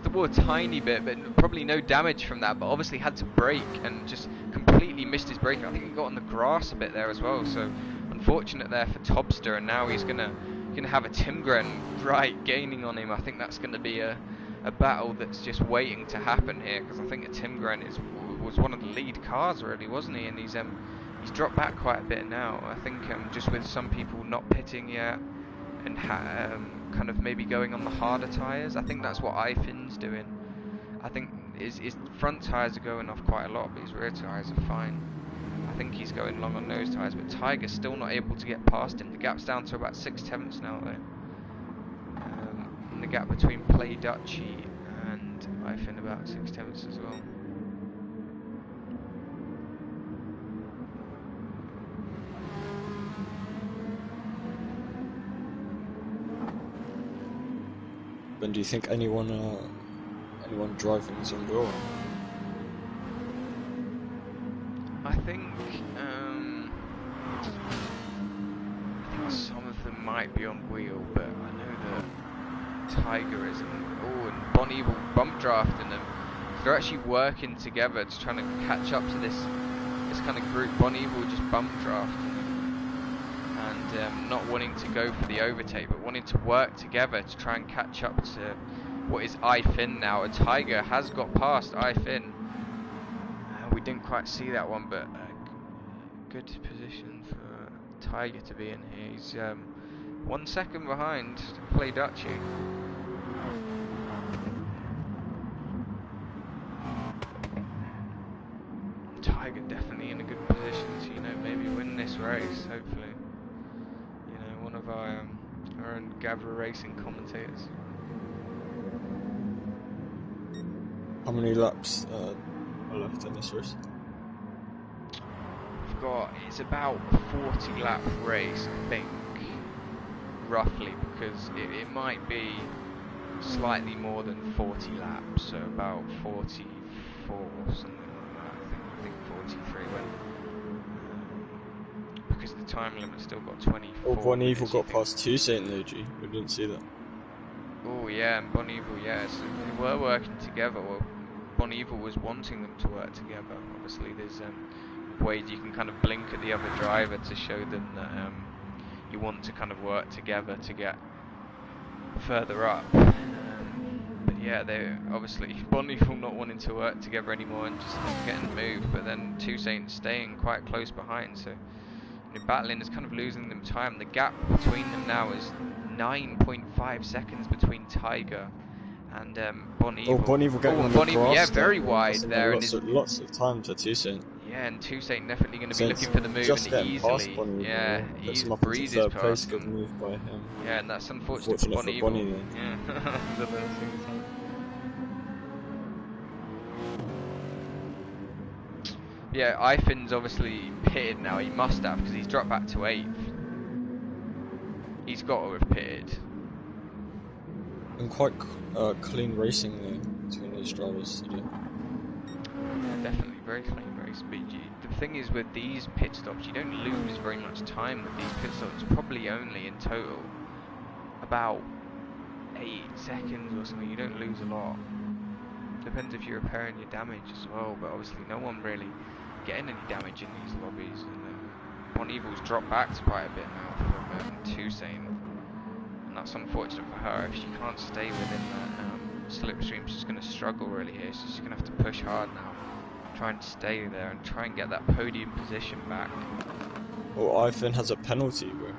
the wall a tiny bit, but probably no damage from that, but obviously had to brake and just completely missed his braking. I think he got on the grass a bit there as well, so unfortunate there for Topster, and now he's gonna have a Timgren right gaining on him. I think that's gonna be a battle that's just waiting to happen here, because I think a Timgren was one of the lead cars really, wasn't he? And he's dropped back quite a bit now. I think just with some people not pitting yet and kind of maybe going on the harder tyres. I think that's what I-Fin's doing. I think his front tyres are going off quite a lot, but his rear tyres are fine. I think he's going long on those tyres, but Tiger's still not able to get past him. The gap's down to about 6/10 now though. And the gap between Play Dutchy and I-Fin about 6/10 as well. And do you think anyone driving is on wheel? I think some of them might be on wheel, but I know that Tiger isn't. Oh, and Bon Evil bump drafting them. They're actually working together to try to catch up to this kind of group. Bon Evil just bump drafting and not wanting to go for the overtake, but wanting to work together to try and catch up to what is I-Fin now. And Tiger has got past I-Fin. We didn't quite see that one, but good position for Tiger to be in here. He's 1 second behind Play Dutchy. Tiger definitely in a good position to, maybe win this race, hopefully. One of our own Gavra racing commentators. How many laps are left in this race? It's about a 40 lap race, I think, roughly, because it might be slightly more than 40 laps, so about 44 or something like that. I think 43 when because the time limit still got 24. Oh, Bon Evil got past Toussaint Luigi. We didn't see that. Oh yeah, and Bon Evil, yeah, so they were working together. Well, Bon Evil was wanting them to work together. Obviously, there's ways you can kind of blink at the other driver to show them that you want to kind of work together to get further up. But yeah, they obviously Bon Evil not wanting to work together anymore and just not getting the move, but then Toussaint staying quite close behind. So battling is kind of losing them time. The gap between them now is 9.5 seconds between Tiger and Bon Evil. Oh, Bon Evil getting on the grass. Yeah, very wide there. Lots of time for Toussaint. Yeah, and Toussaint definitely going to be looking for the move and easily. Yeah, he breezes past Good move by him. Yeah, and that's unfortunate for Bon Evil. Yeah. Yeah, Ifin's obviously pitted now. He must have, because he's dropped back to 8th. He's got to have pitted. And quite clean racing there between these drivers today. Yeah, definitely very clean race. But the thing is, with these pit stops, you don't lose very much time with these pit stops. Probably only in total about 8 seconds or something. You don't lose a lot. Depends if you're repairing your damage as well, but obviously no one really getting any damage in these lobbies. And Bon Evil's dropped back to quite a bit now from Toussaint, and that's unfortunate for her. If she can't stay within that slipstream, she's going to struggle really here. She's going to have to push hard now, try and stay there and try and get that podium position back. Well, Ifin has a penalty, bro.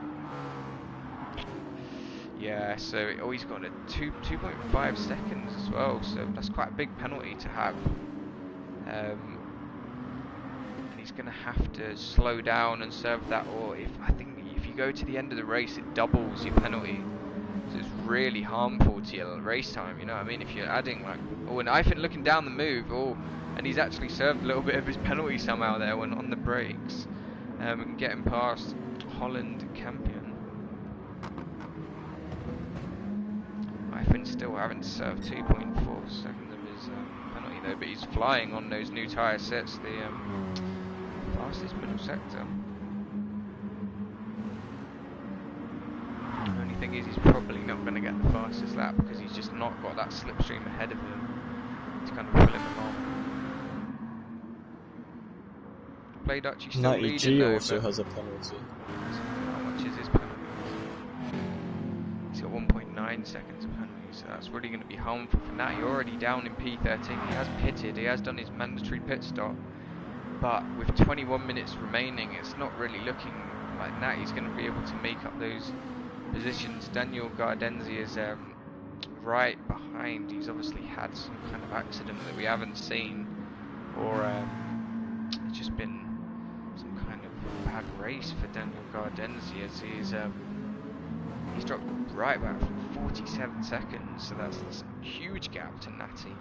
Yeah, so he's got a 2.5 seconds as well, so that's quite a big penalty to have. And he's going to have to slow down and serve that, or I think if you go to the end of the race, it doubles your penalty. So it's really harmful to your race time, you know what I mean? If you're adding like, and Ifin looking down the move, and he's actually served a little bit of his penalty somehow there when on the brakes, and getting past Holland Campion. Ifin still haven't served 2.4 seconds of his penalty though, but he's flying on those new tyre sets, the fastest middle sector. The only thing is he's probably not going to get the fastest lap because he's just not got that slipstream ahead of him to kind of pull him along. Play Dutch, he's still leading G though, also has a penalty. How much is his penalty? He's got 1.9 seconds of penalty, so that's really going to be harmful for Nat. You're already down in P13. He has pitted, he has done his mandatory pit stop, but with 21 minutes remaining, it's not really looking like Natty's going to be able to make up those positions. Daniel Gardenzi is right behind. He's obviously had some kind of accident that we haven't seen, or it's just been some kind of bad race for Daniel Gardenzi, as he's dropped right back from 47 seconds, so that's a huge gap to Natty.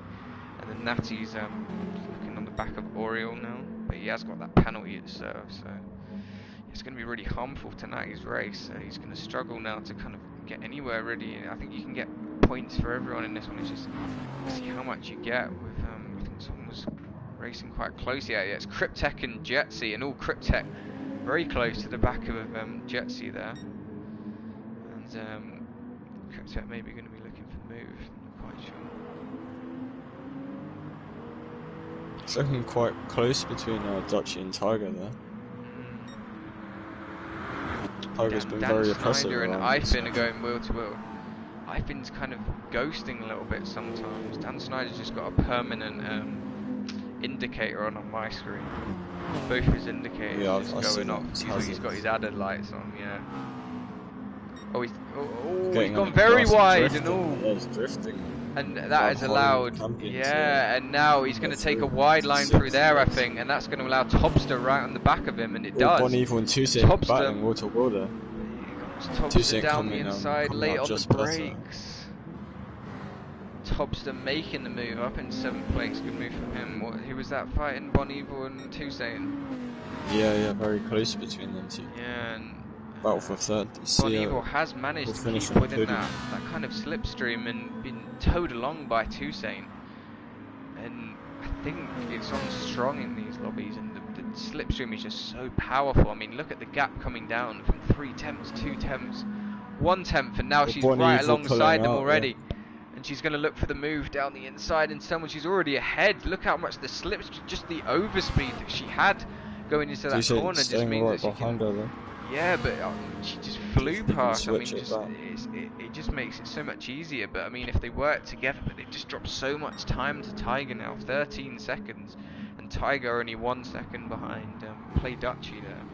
And then Natty's looking on the back of Oriole now, but he has got that penalty at serve, so it's going to be really harmful to Natty's race. He's going to struggle now to kind of get anywhere really. I think you can get points for everyone in this one. It's just see how much you get with. I think someone was racing quite close. Yeah, it's Cryptek and Jetsy, and all Cryptek very close to the back of Jetsy there. And Cryptek maybe going to be looking for the move. Not quite sure. It's looking quite close between Dutchy and Tiger there. Tiger's been very impressive. Dan Snyder and Ifin are going wheel to wheel. Ifin's kind of ghosting a little bit sometimes. Dan Snyder's just got a permanent indicator on my screen. Both his indicators just going off. He's got his added lights on, yeah. Oh, he's gone very wide and all. Yeah, he's drifting. And that is allowed, yeah, and now he's going to take a wide line through there, I think, and that's going to allow Topster right on the back of him, and it does. Bon Evil and Toussaint battling wall to wall there. Topster down the inside, late on the brakes. Topster making the move up in 7th place, good move from him. Who was that fighting, Bon Evil and Toussaint? Yeah, very close between them two. Yeah, and battle for third. Bon Evil has managed to keep within that kind of slipstream and been towed along by Toussaint, and I think it's on strong in these lobbies, and the slipstream is just so powerful. I mean, look at the gap coming down from 3 tenths, 2 tenths, 1 tenth, and now she's right alongside them already. and she's going to look for the move down the inside, and she's already ahead. Look how much the slips, just the overspeed that she had going into that corner just means right that she behind can... her, though. Yeah, but she just flew past. I mean, it just makes it so much easier. But I mean, if they work together, but it just drops so much time to Tiger now. 13 seconds, and Tiger only 1 second behind Play Dutchy there.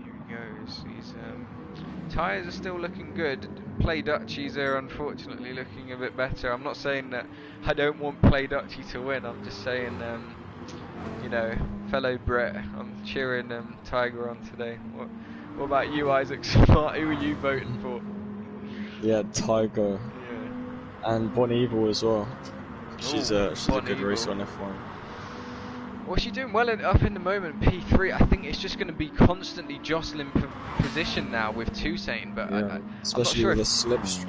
Here he goes. Tyres are still looking good. Play Dutchies are unfortunately looking a bit better. I'm not saying that I don't want Play Dutchy to win. I'm just saying, you know, fellow Brit, I'm cheering Tiger on today. What about you, Isaac Smart? Who are you voting for? Yeah, Tiger. Yeah. And Bonnie Evil as well. She's a good racer on F1. Well, she's doing well up in the moment, P3. I think it's just going to be constantly jostling position now with Toussaint, but yeah, especially I'm not sure with the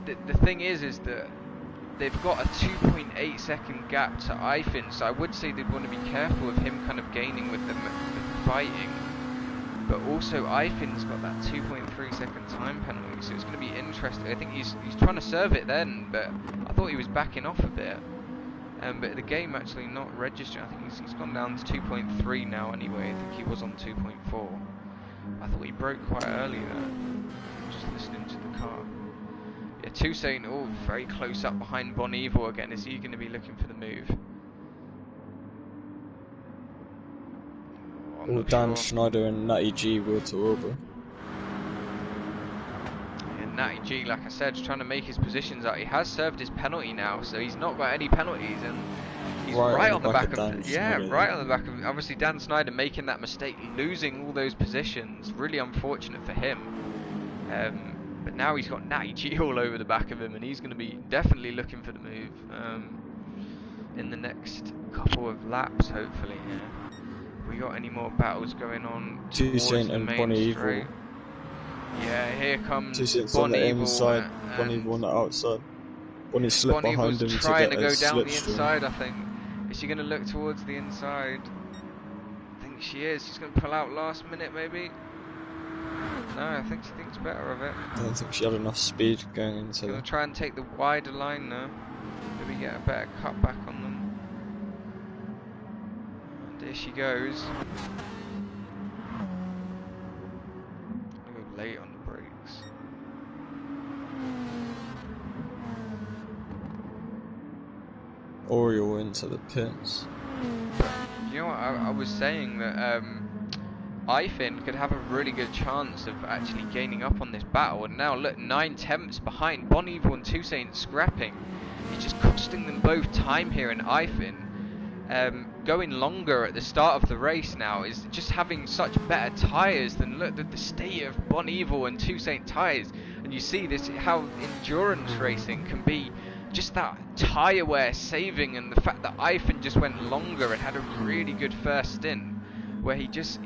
slipstream. The thing is that they've got a 2.8 second gap to Ifin, so I would say they'd want to be careful of him kind of gaining with the fighting. But also Ifin's got that 2.3 second time penalty, so it's going to be interesting. I think he's trying to serve it then, but I thought he was backing off a bit. But the game actually not registering. I think he's gone down to 2.3 now anyway. I think he was on 2.4. I thought he broke quite early there. Just listening to the car. Yeah, Toussaint, very close up behind Bon Evil again. Is he going to be looking for the move? Dan Schneider and Natty G wheel to over. Natty G, like I said, is trying to make his positions out. He has served his penalty now, so he's not got any penalties, and he's right on the back of Dan Snyder. Right on the back of. Obviously, Dan Snyder making that mistake, losing all those positions. Really unfortunate for him. But now he's got Natty G all over the back of him, and he's going to be definitely looking for the move in the next couple of laps, hopefully. Yeah. Have we got any more battles going on towards the main straight? Yeah, here comes Bon Evil inside, Bon Evil on the outside. Bonnie slipped behind him trying to go down the slipstream. inside, I think. Is she going to look towards the inside? I think she is. She's going to pull out last minute, maybe? No, I think she thinks better of it. I don't think she had enough speed going into She's going to try and take the wider line now. Maybe get a better cut back on them. And there she goes. Late on the brakes. Oriole into the pits. You know what, I was saying that Ifin could have a really good chance of actually gaining up on this battle, and now look, 9/10 behind. Bon Evil and Toussaint scrapping. It's just costing them both time here, and Ifin going longer at the start of the race now is just having such better tyres than look the state of Bon Evil and Toussaint tyres. And you see this, how endurance racing can be just that tyre wear saving, and the fact that Ifin just went longer and had a really good first stint where he just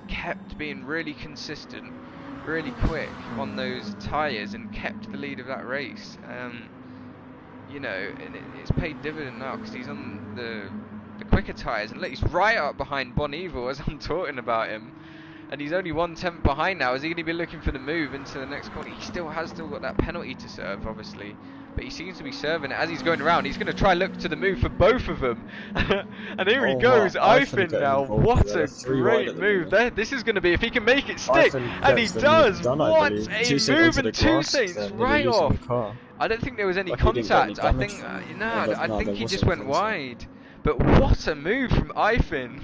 kept being really consistent, really quick on those tyres and kept the lead of that race. You know, and it's paid dividend now because he's on the quicker tyres, and look, he's right up behind Bon Evil as I'm talking about him, and he's only 1/10 behind now. Is he going to be looking for the move into the next corner? He still got that penalty to serve, obviously, but he seems to be serving it as he's going around. He's going to try look to the move for both of them. And here he goes, Ifin now. What a great move there. This is going to be, if he can make it stick, and he does. What a move, and Toussaint's right off. I don't think there was any contact. I think I think he just went wide. But what a move from Ifin!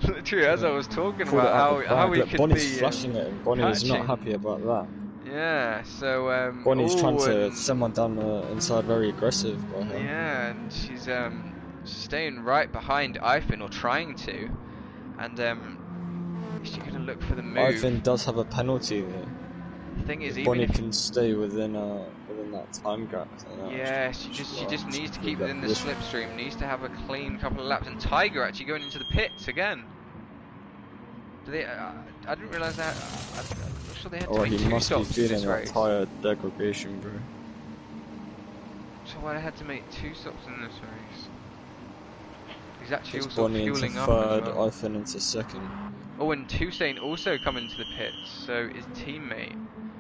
Literally, as I was talking about how he could Bonnie's be flashing it, and Bonnie was not happy about that. Yeah, so Bonnie's trying to send one down the inside, very aggressive by her. Yeah, and she's staying right behind Ifin, or trying to, and is she gonna look for the move? Ifin does have a penalty there. The thing is, if Bonnie can stay within that time gap. Yeah, she just needs to keep within the slipstream. Needs to have a clean couple of laps. And Tiger actually going into the pits again. Do they? I didn't realise that. I'm not sure they had to make 2 stops in this race. Tyre degradation, bro. So why they had to make 2 stops in this race? He's actually it's also Bonnie fueling into up third, as well. Ifin into second. Oh, and Toussaint also coming to the pits, so his teammate.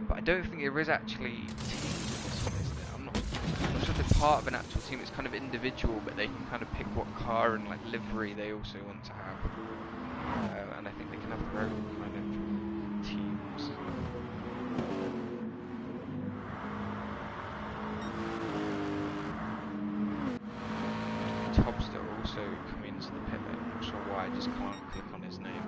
But I don't think there is actually teams. I'm not sure if they're part of an actual team. It's kind of individual, but they can kind of pick what car and like livery they also want to have. And I think they can have their own kind of teams. Topster also coming into the pit. I'm not sure why. I just can't click on his name.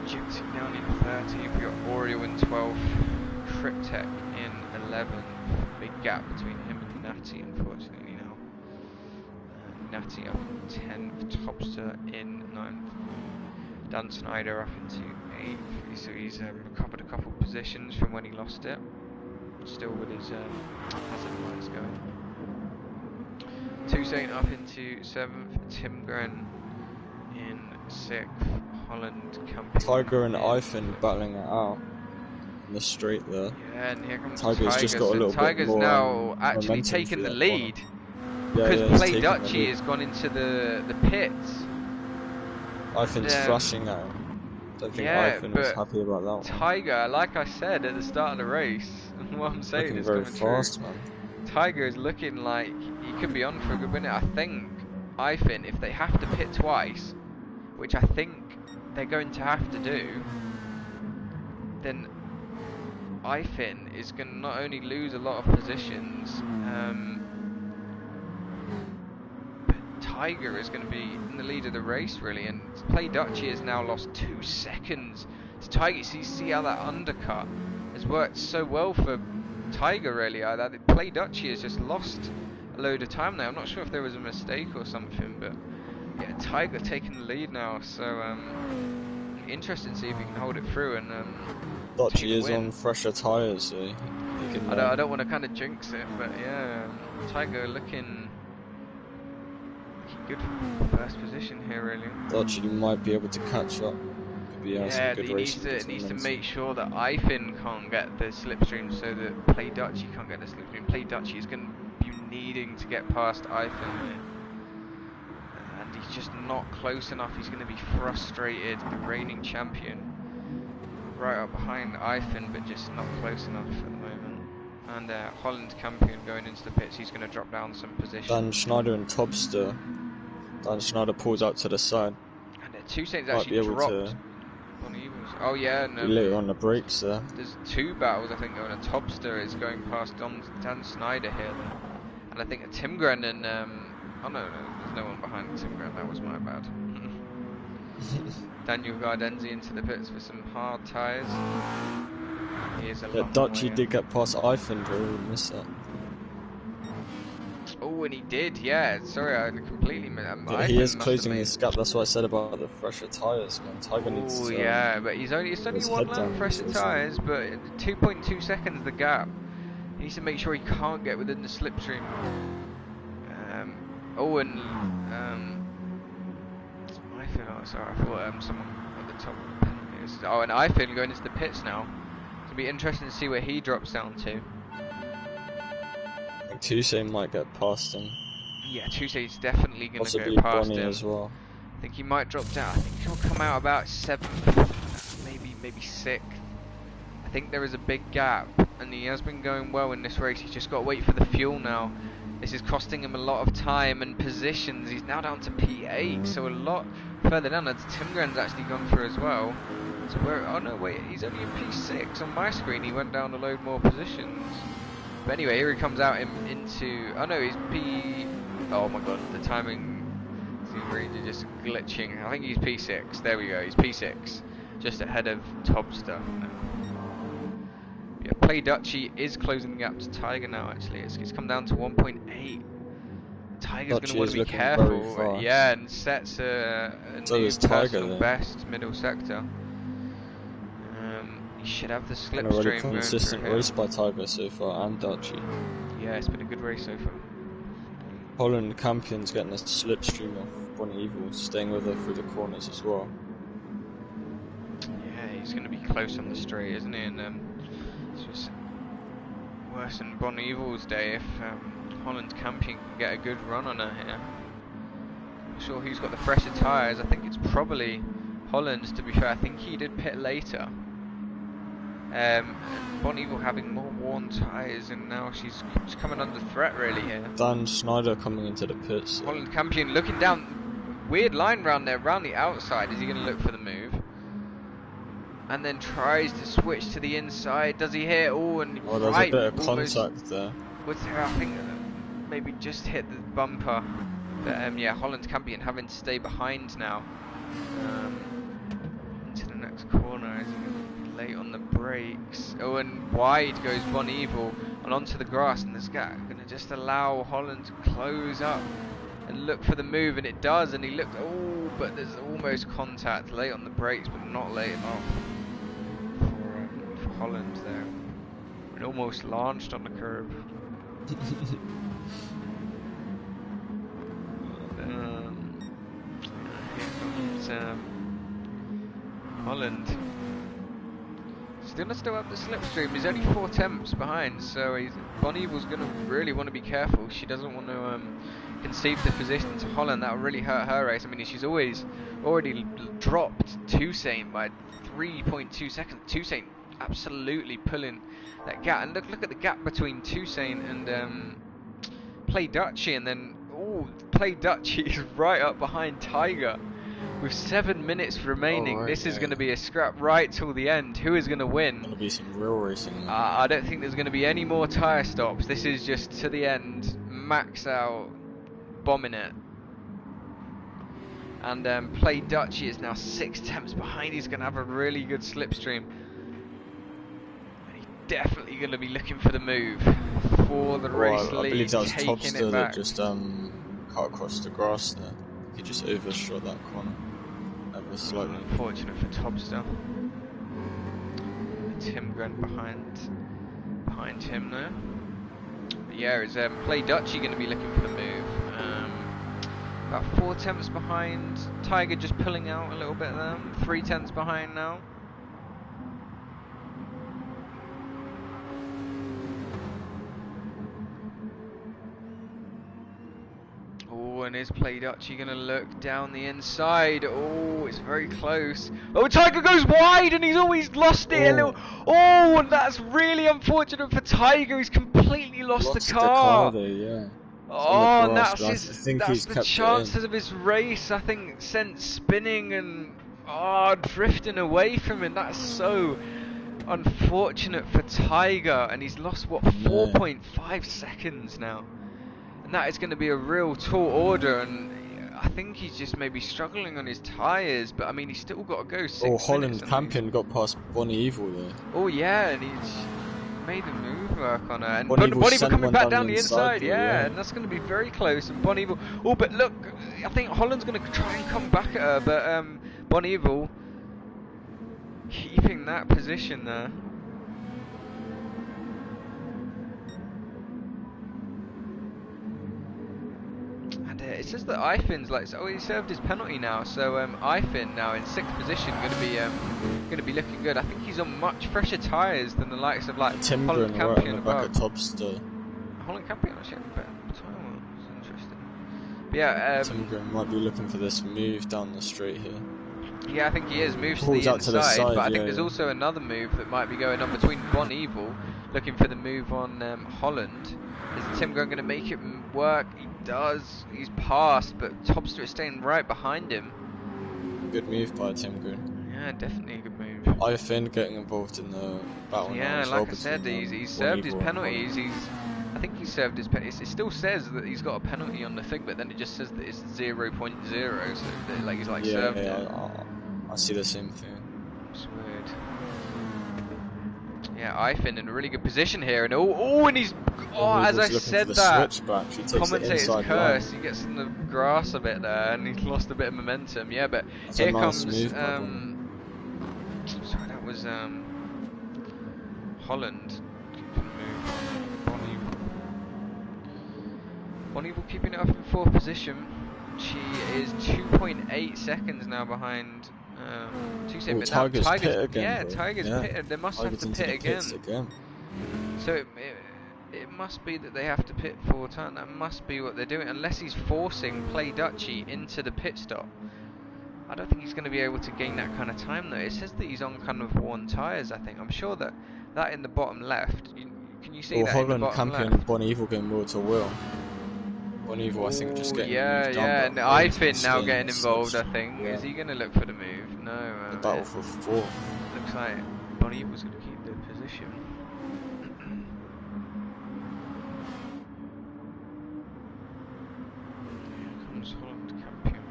Gypsy down in 13th, we got Oreo in 12th, Cryptech in 11th. Big gap between him and Natty, unfortunately now. Natty up in 10th, Topster in 9th. Dan Snyder up into 8th, so he's recovered a couple of positions from when he lost it. Still with his hazard lights going. Toussaint up into 7th, Tim Gren in 6th. Holland camping. Tiger and Ifin battling it out in the straight there. Yeah, and here comes Tiger's just got a little Tiger's bit more now actually taken the lead because Play Dutchy has gone into the pits. Ifin's flashing at him. Don't think Ifin was happy about that one. Tiger, like I said at the start of the race, what I'm saying is very fast, man. Tiger is looking like he could be on for a good minute. I think Ifin, if they have to pit twice, which I think they're going to have to do, then Ifin is going to not only lose a lot of positions, but Tiger is going to be in the lead of the race really, and Play Dutchy has now lost 2 seconds to Tiger. So you see how that undercut has worked so well for Tiger really. That Play Dutchy has just lost a load of time there. I'm not sure if there was a mistake or something, but yeah, Tiger taking the lead now, so interesting to see if he can hold it through and Dutchy is on fresher tyres, so he can, I don't want to kind of jinx it, but yeah, Tiger looking good for first position here really. Dutchy might be able to catch up. Yeah, he needs to make sure that Ifin can't get the slipstream, so that Play Dutchy can't get the slipstream. Play Dutchy is going to be needing to get past Ifin. And he's just not close enough. He's going to be frustrated, the reigning champion, right up behind Ifin, but just not close enough at the moment. And Holland champion going into the pits, he's going to drop down some positions. Dan Schneider and Topster. Dan Schneider pulls out to the side. And Toussaint's actually dropped. Oh yeah, no. Later on the brakes there. There's 2 battles I think going. A Topster is going past Dan Schneider here, and I think a Tim Gren and oh no, there's no one behind Tim Gren. That was my bad. Daniel Gardenzi into the pits for some hard tyres. Dutchy did get past Ifin, but we missed that. Oh, and he did, yeah. Sorry, I completely missed that. He is closing this gap. That's what I said about the fresher tyres, man. Tiger needs to. Yeah, but it's only 1 lap fresher tyres, but 2.2 seconds the gap. He needs to make sure he can't get within the slipstream. Oh, and sorry, I thought someone at the top. Oh, and Ifin going into the pits now. It'll be interesting to see where he drops down to. I think Toussaint might get past him. Yeah, Toussaint's definitely going to go past him. As well. I think he might drop down. I think he'll come out about 7th, maybe 6th. I think there is a big gap, and he has been going well in this race. He's just got to wait for the fuel now. This is costing him a lot of time and positions. He's now down to P8, so a lot further down. As Tim Gren's actually gone through as well. So oh no, wait, he's only in P6 on my screen. He went down a load more positions. But anyway, here he comes out into. Oh no, he's P. Oh my god, the timing seems really just glitching. I think he's P6. There we go. He's P6, just ahead of Topster. Yeah, Play Dutchy is closing the gap to Tiger now. Actually, it's come down to 1.8. Tiger's going to want to be careful. Yeah, and sets a new personal best middle sector. He should have the slipstream. A really consistent race by Tiger so far, and Dutchy. Yeah, it's been a good race so far. Holland Campion's getting a slipstream off Bonnie Evil, staying with her through the corners as well. Yeah, he's going to be close on the straight, isn't he? And it's just worse than Bonnie Evil's day if Holland Campion can get a good run on her here. Not sure who's got the fresher tyres. I think it's probably Holland, to be fair. I think he did pit later. Bon Evil having more worn tyres, and now she's coming under threat really here. Dan Schneider coming into the pits. Holland Campion looking down, weird line round there, round the outside. Is he going to look for the move? And then tries to switch to the inside. Does he hit? Oh, and there's a bit of contact there. I think maybe just hit the bumper. But yeah, Holland Campion having to stay behind now. Into the next corner. Is he late on the brakes? Oh, and wide goes Bon Evil and onto the grass, and this guy going to just allow Holland to close up and look for the move, and it does, and he looked, oh, but there's almost contact, late on the brakes, but not late enough for Holland there. It almost launched on the curb. Here comes Holland. Still up the slipstream. He's only 4 tenths behind, so Bon Evil's going to really want to be careful. She doesn't want to concede the position to Holland. That will really hurt her race. I mean, she's already dropped Toussaint by 3.2 seconds. Toussaint absolutely pulling that gap. And look at the gap between Toussaint and Play Dutchie, and then Play Dutchie is right up behind Tiger. With 7 minutes remaining, this is going to be a scrap right till the end. Who is going to win? Going to be some real racing. I don't think there's going to be any more tyre stops. This is just to the end, max out, bombing it. And Play Dutchie is now 6 tenths behind. He's going to have a really good slipstream. And he's definitely going to be looking for the move for the race lead. I believe that was Topster that just cut across the grass there. He just overshot that corner ever slightly. Unfortunate for Topster. Tim Grant behind him there. But yeah, is Play Dutchie going to be looking for the move? About 4 tenths behind. Tiger just pulling out a little bit there. 3 tenths behind now. And is Play Dutchie going to look down the inside? Oh, it's very close. Oh, Tiger goes wide, and he's always lost it a little. Oh, and that's really unfortunate for Tiger. He's completely lost the car. There, yeah. Oh, and that's the chances of his race. I think sent spinning and drifting away from him. That's so unfortunate for Tiger, and he's lost what 4.5 seconds now. And that is going to be a real tall order, and I think he's just maybe struggling on his tyres, but I mean, he's still got to go 6 minutes. Holland Campion got past Bon Evil there. Oh yeah, and he's made the move work on her. And Bon Evil coming back down the inside, yeah, and that's going to be very close. And Bon Evil, but look, I think Holland's going to try and come back at her, but Bon Evil keeping that position there. It says that Ifin's he served his penalty now, so Ifin now in 6th position, going to be looking good. I think he's on much fresher tyres than the likes of Tim Holland Campion back at Topster. Holland Campion actually had a better tyre. It's interesting. But yeah, Tim might be looking for this move down the straight here. Yeah, I think he is. Moves to the inside, but I think there's also another move that might be going on between Bon Evil, looking for the move on Holland. Is Tim going to make it work? He does. He's passed, but Topster is staying right behind him. Good move by Tim Green. Yeah, definitely a good move. Ifin getting involved in the battle. Yeah, like I said, he's served his penalties. I think he served his penalties. It still says that he's got a penalty on the thing, but then it just says that it's 0.0, so he's served it. I see the same thing. It's weird. Yeah, Ifin in a really good position here, and and he's as I said that, commentator's curse. He gets in the grass a bit there, and he's lost a bit of momentum. Yeah, but that's here comes. Sorry, that was Holland. Bon Evil keeping it up in 4th position. She is 2.8 seconds now behind. Toussaint, but Tiger's now pit again. Tiger's pitted. They must have to pit again. So it must be that they have to pit 4 turn. That must be what they're doing, unless he's forcing Play Dutchy into the pit stop. I don't think he's going to be able to gain that kind of time though. It says that he's on kind of worn tyres, I think. I'm sure that in the bottom left, can you see that Holland in the bottom Campion, left? Bon Evil getting wheel to wheel. Bon Evil, I think, just getting yeah, moved yeah, down, and Ifin now getting involved, I think. Yeah. Is he going to look for the move? No. The battle for 4. Looks like Bon Evil's going to keep the position. Here comes Holland Campion.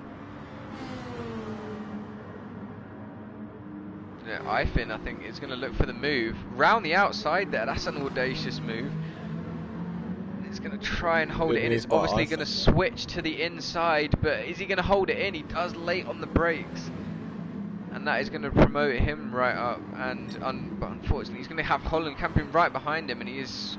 Yeah, Ifin, I think, is going to look for the move. Round the outside there, that's an audacious move. He's going to try and hold it in. It's obviously going to switch to the inside, but is he going to hold it in? He does late on the brakes. And that is going to promote him right up. But unfortunately, he's going to have Holland Campion right behind him, and he is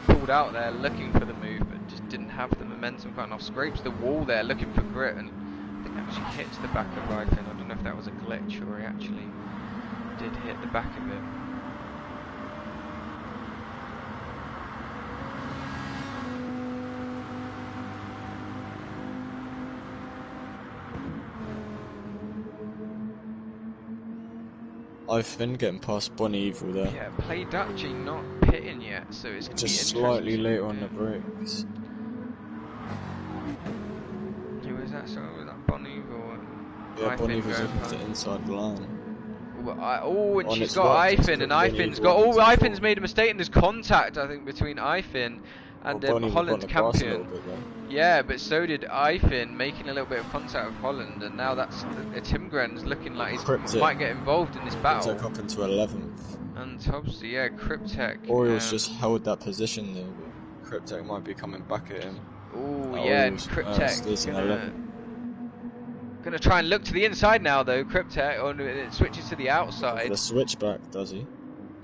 pulled out there looking for the move, but just didn't have the momentum quite enough. Scrapes the wall there looking for grit, and I think actually hits the back of Ifin. I don't know if that was a glitch or he actually did hit the back of it. Ifin getting past Bon Evil there. Yeah, Play Dutchy not pitting yet, so it's going to be just slightly later on the brakes. Who was that? So was that Bon Evil? Yeah, Bon Evil's looking to the inside line. And she's got Ifin, and Ifin's got. Ifin's made a mistake, and there's contact, I think, between Ifin and Holland Campion. Yeah, but so did Ifin, making a little bit of contact with Holland, and now that's Timgren's looking like he might get involved in this battle. Cryptek up into 11th. And obviously, yeah, Cryptek. Orioles just held that position there, but Cryptek might be coming back at him. Oh yeah, and Cryptek gonna try and look to the inside now though. Cryptek, and it switches to the outside. The switchback, does he?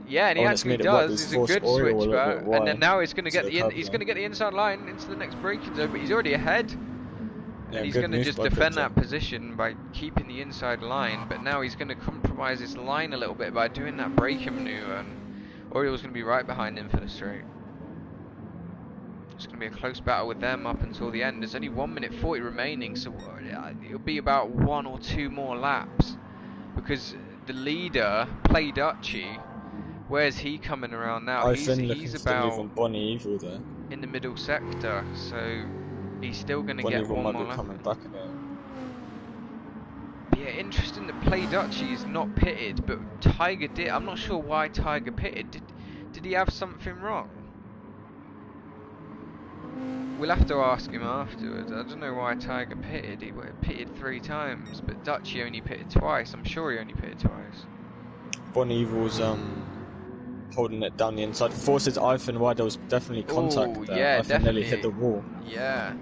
Yeah, and he actually does. It's a good switchback, and then now he's going to get the inside line into the next braking zone, but he's already ahead. Yeah, and he's going to just defend that position by keeping the inside line, but now he's going to compromise his line a little bit by doing that braking maneuver, and Oriole's going to be right behind him for the straight. It's going to be a close battle with them up until the end. There's only 1 minute 40 remaining, so it'll be about 1 or 2 more laps, because the leader, Play Dutchy, where's he coming around now? He's about Bon Evil there in the middle sector, so he's still going to get 1 more lap. Coming back again. Yeah, interesting that Play Dutchy is not pitted, but Tiger did. I'm not sure why Tiger pitted. Did he have something wrong? We'll have to ask him afterwards. I don't know why Tiger pitted. He pitted 3 times, but Dutchy only pitted twice. I'm sure he only pitted twice. Bon Evil's holding it down the inside, forces Ifin wide. There was definitely contact there. Yeah, Ifin nearly hit the wall. Yeah.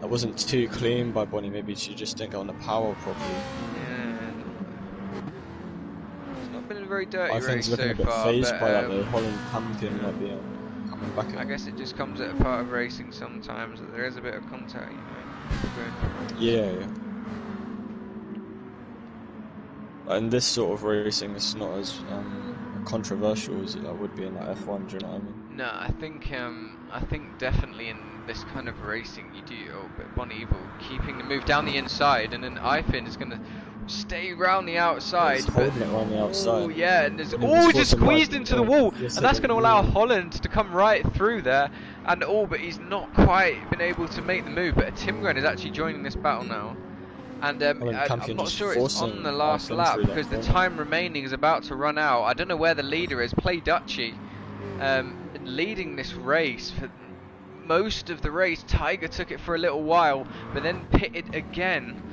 That wasn't too clean by Bonnie. Maybe she just didn't get on the power properly. Yeah. It's not been a very dirty race Ifin's looking so a bit far, phased but by that though. Holland Campion might be coming back. I guess it just comes at a part of racing sometimes that there is a bit of contact, you know. Yeah. In this sort of racing, it's not as controversial as it would be in like F1. Do you know what I mean? No, I think definitely in this kind of racing you do. But Bon Evil keeping the move down the inside, and then Ifin is going to stay round the outside. Holding it around the outside. Oh yeah, and there's just squeezed into the wall, and that's going to allow Holland to come right through there. And but he's not quite been able to make the move. But Timgren is actually joining this battle now. And I'm not sure it's on the last lap because the time remaining is about to run out. I don't know where the leader is. Play Dutchy leading this race for most of the race. Tiger took it for a little while, but then pitted again.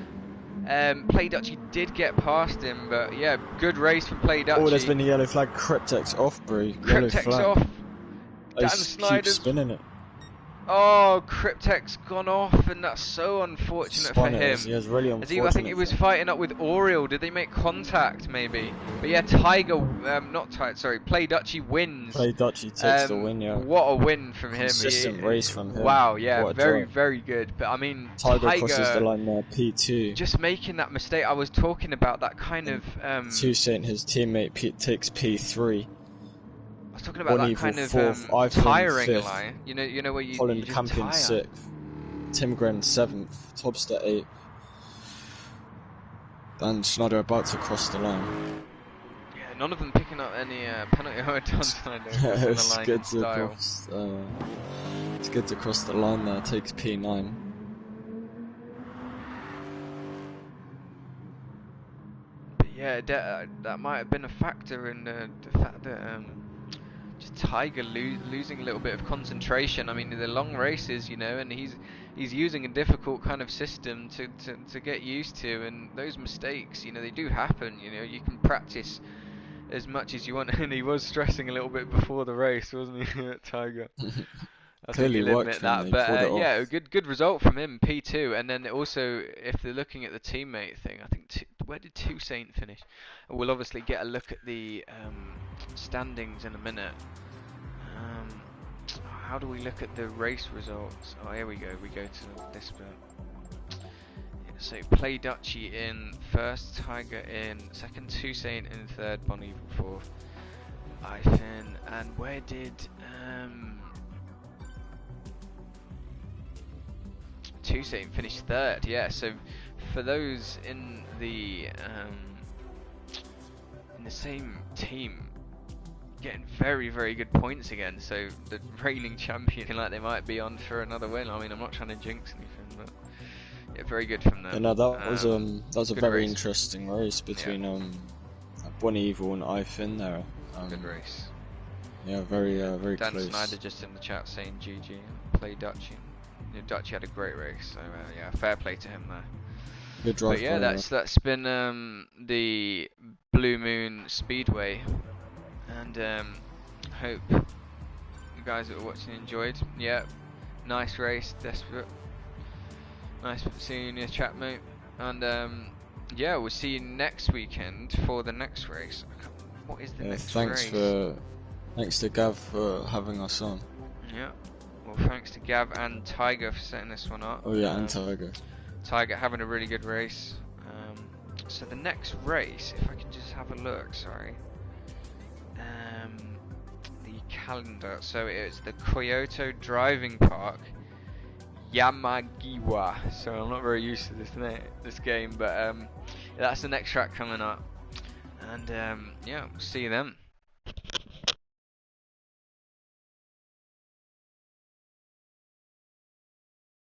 Play Dutchy did get past him, but yeah, good race for Play Dutchy. Oh, there's been a yellow flag. Cryptek's off, bro. Cryptek's off. Dan Snyder's spinning it. Oh, Cryptek's gone off, and that's so unfortunate for him. He was really unfortunate. I think he was fighting up with Oriole. Did they make contact, maybe? But yeah, Play Dutchy wins. Play Dutchy takes the win, yeah. What a win from him. Consistent race from him. Wow, yeah, very good. But I mean, Tiger crosses the line there, P2. Just making that mistake, I was talking about that kind of... Two saying his teammate takes P3. I was talking about that Evil kind of 4th, Ivan tiring 5th, line. You know where you Holland just Campion tire. 6th, Tim Graham 7th, Tobster 8th, and Schneider about to cross the line. Yeah, none of them picking up any penalty time. It's good to cross. It's good to cross the line there. Takes P9. But yeah, that might have been a factor in the fact that just Tiger losing a little bit of concentration. I mean, the long races, you know, and he's using a difficult kind of system to get used to, and those mistakes, you know, they do happen. You know, you can practice as much as you want, and he was stressing a little bit before the race, wasn't he, Tiger? I think Clearly he'll worked admit for him. that, He but pulled it yeah, off. a good result from him, P2, and then also if they're looking at the teammate thing, I think where did Toussaint finish? We'll obviously get a look at the standings in a minute. How do we look at the race results? Oh, here we go. We go to this bit. So Play Dutchy in first, Tiger in second, Toussaint in third, Bon Evil fourth, Ivan, and where did Toussaint finish third? Yeah, so for those in the same team, getting very good points again. So the reigning champion, like they might be on for another win. I mean, I'm not trying to jinx anything, but yeah, very good from them. Yeah, no, that was a very race. Interesting race between Bon Evil and Ivan there. Good race. Yeah, very Dan close. Snyder just in the chat saying GG. Play Dutchy. You know, Dutchy had a great race, so yeah, fair play to him there. Good drive. But yeah, that's been the Blue Moon Speedway, and hope you guys that were watching enjoyed. Yeah, nice race, desperate. Nice seeing you in your chat, mate. And yeah, we'll see you next weekend for the next race. What is the next race? Thanks to Gav for having us on. Yeah. Well, thanks to Gav and Tiger for setting this one up. Oh yeah, and Tiger. Tiger having a really good race. So the next race, if I can just have a look, sorry. The calendar. So it's the Kyoto Driving Park, Yamagiwa. So I'm not very used to this game, but that's the next track coming up. And yeah, see you then.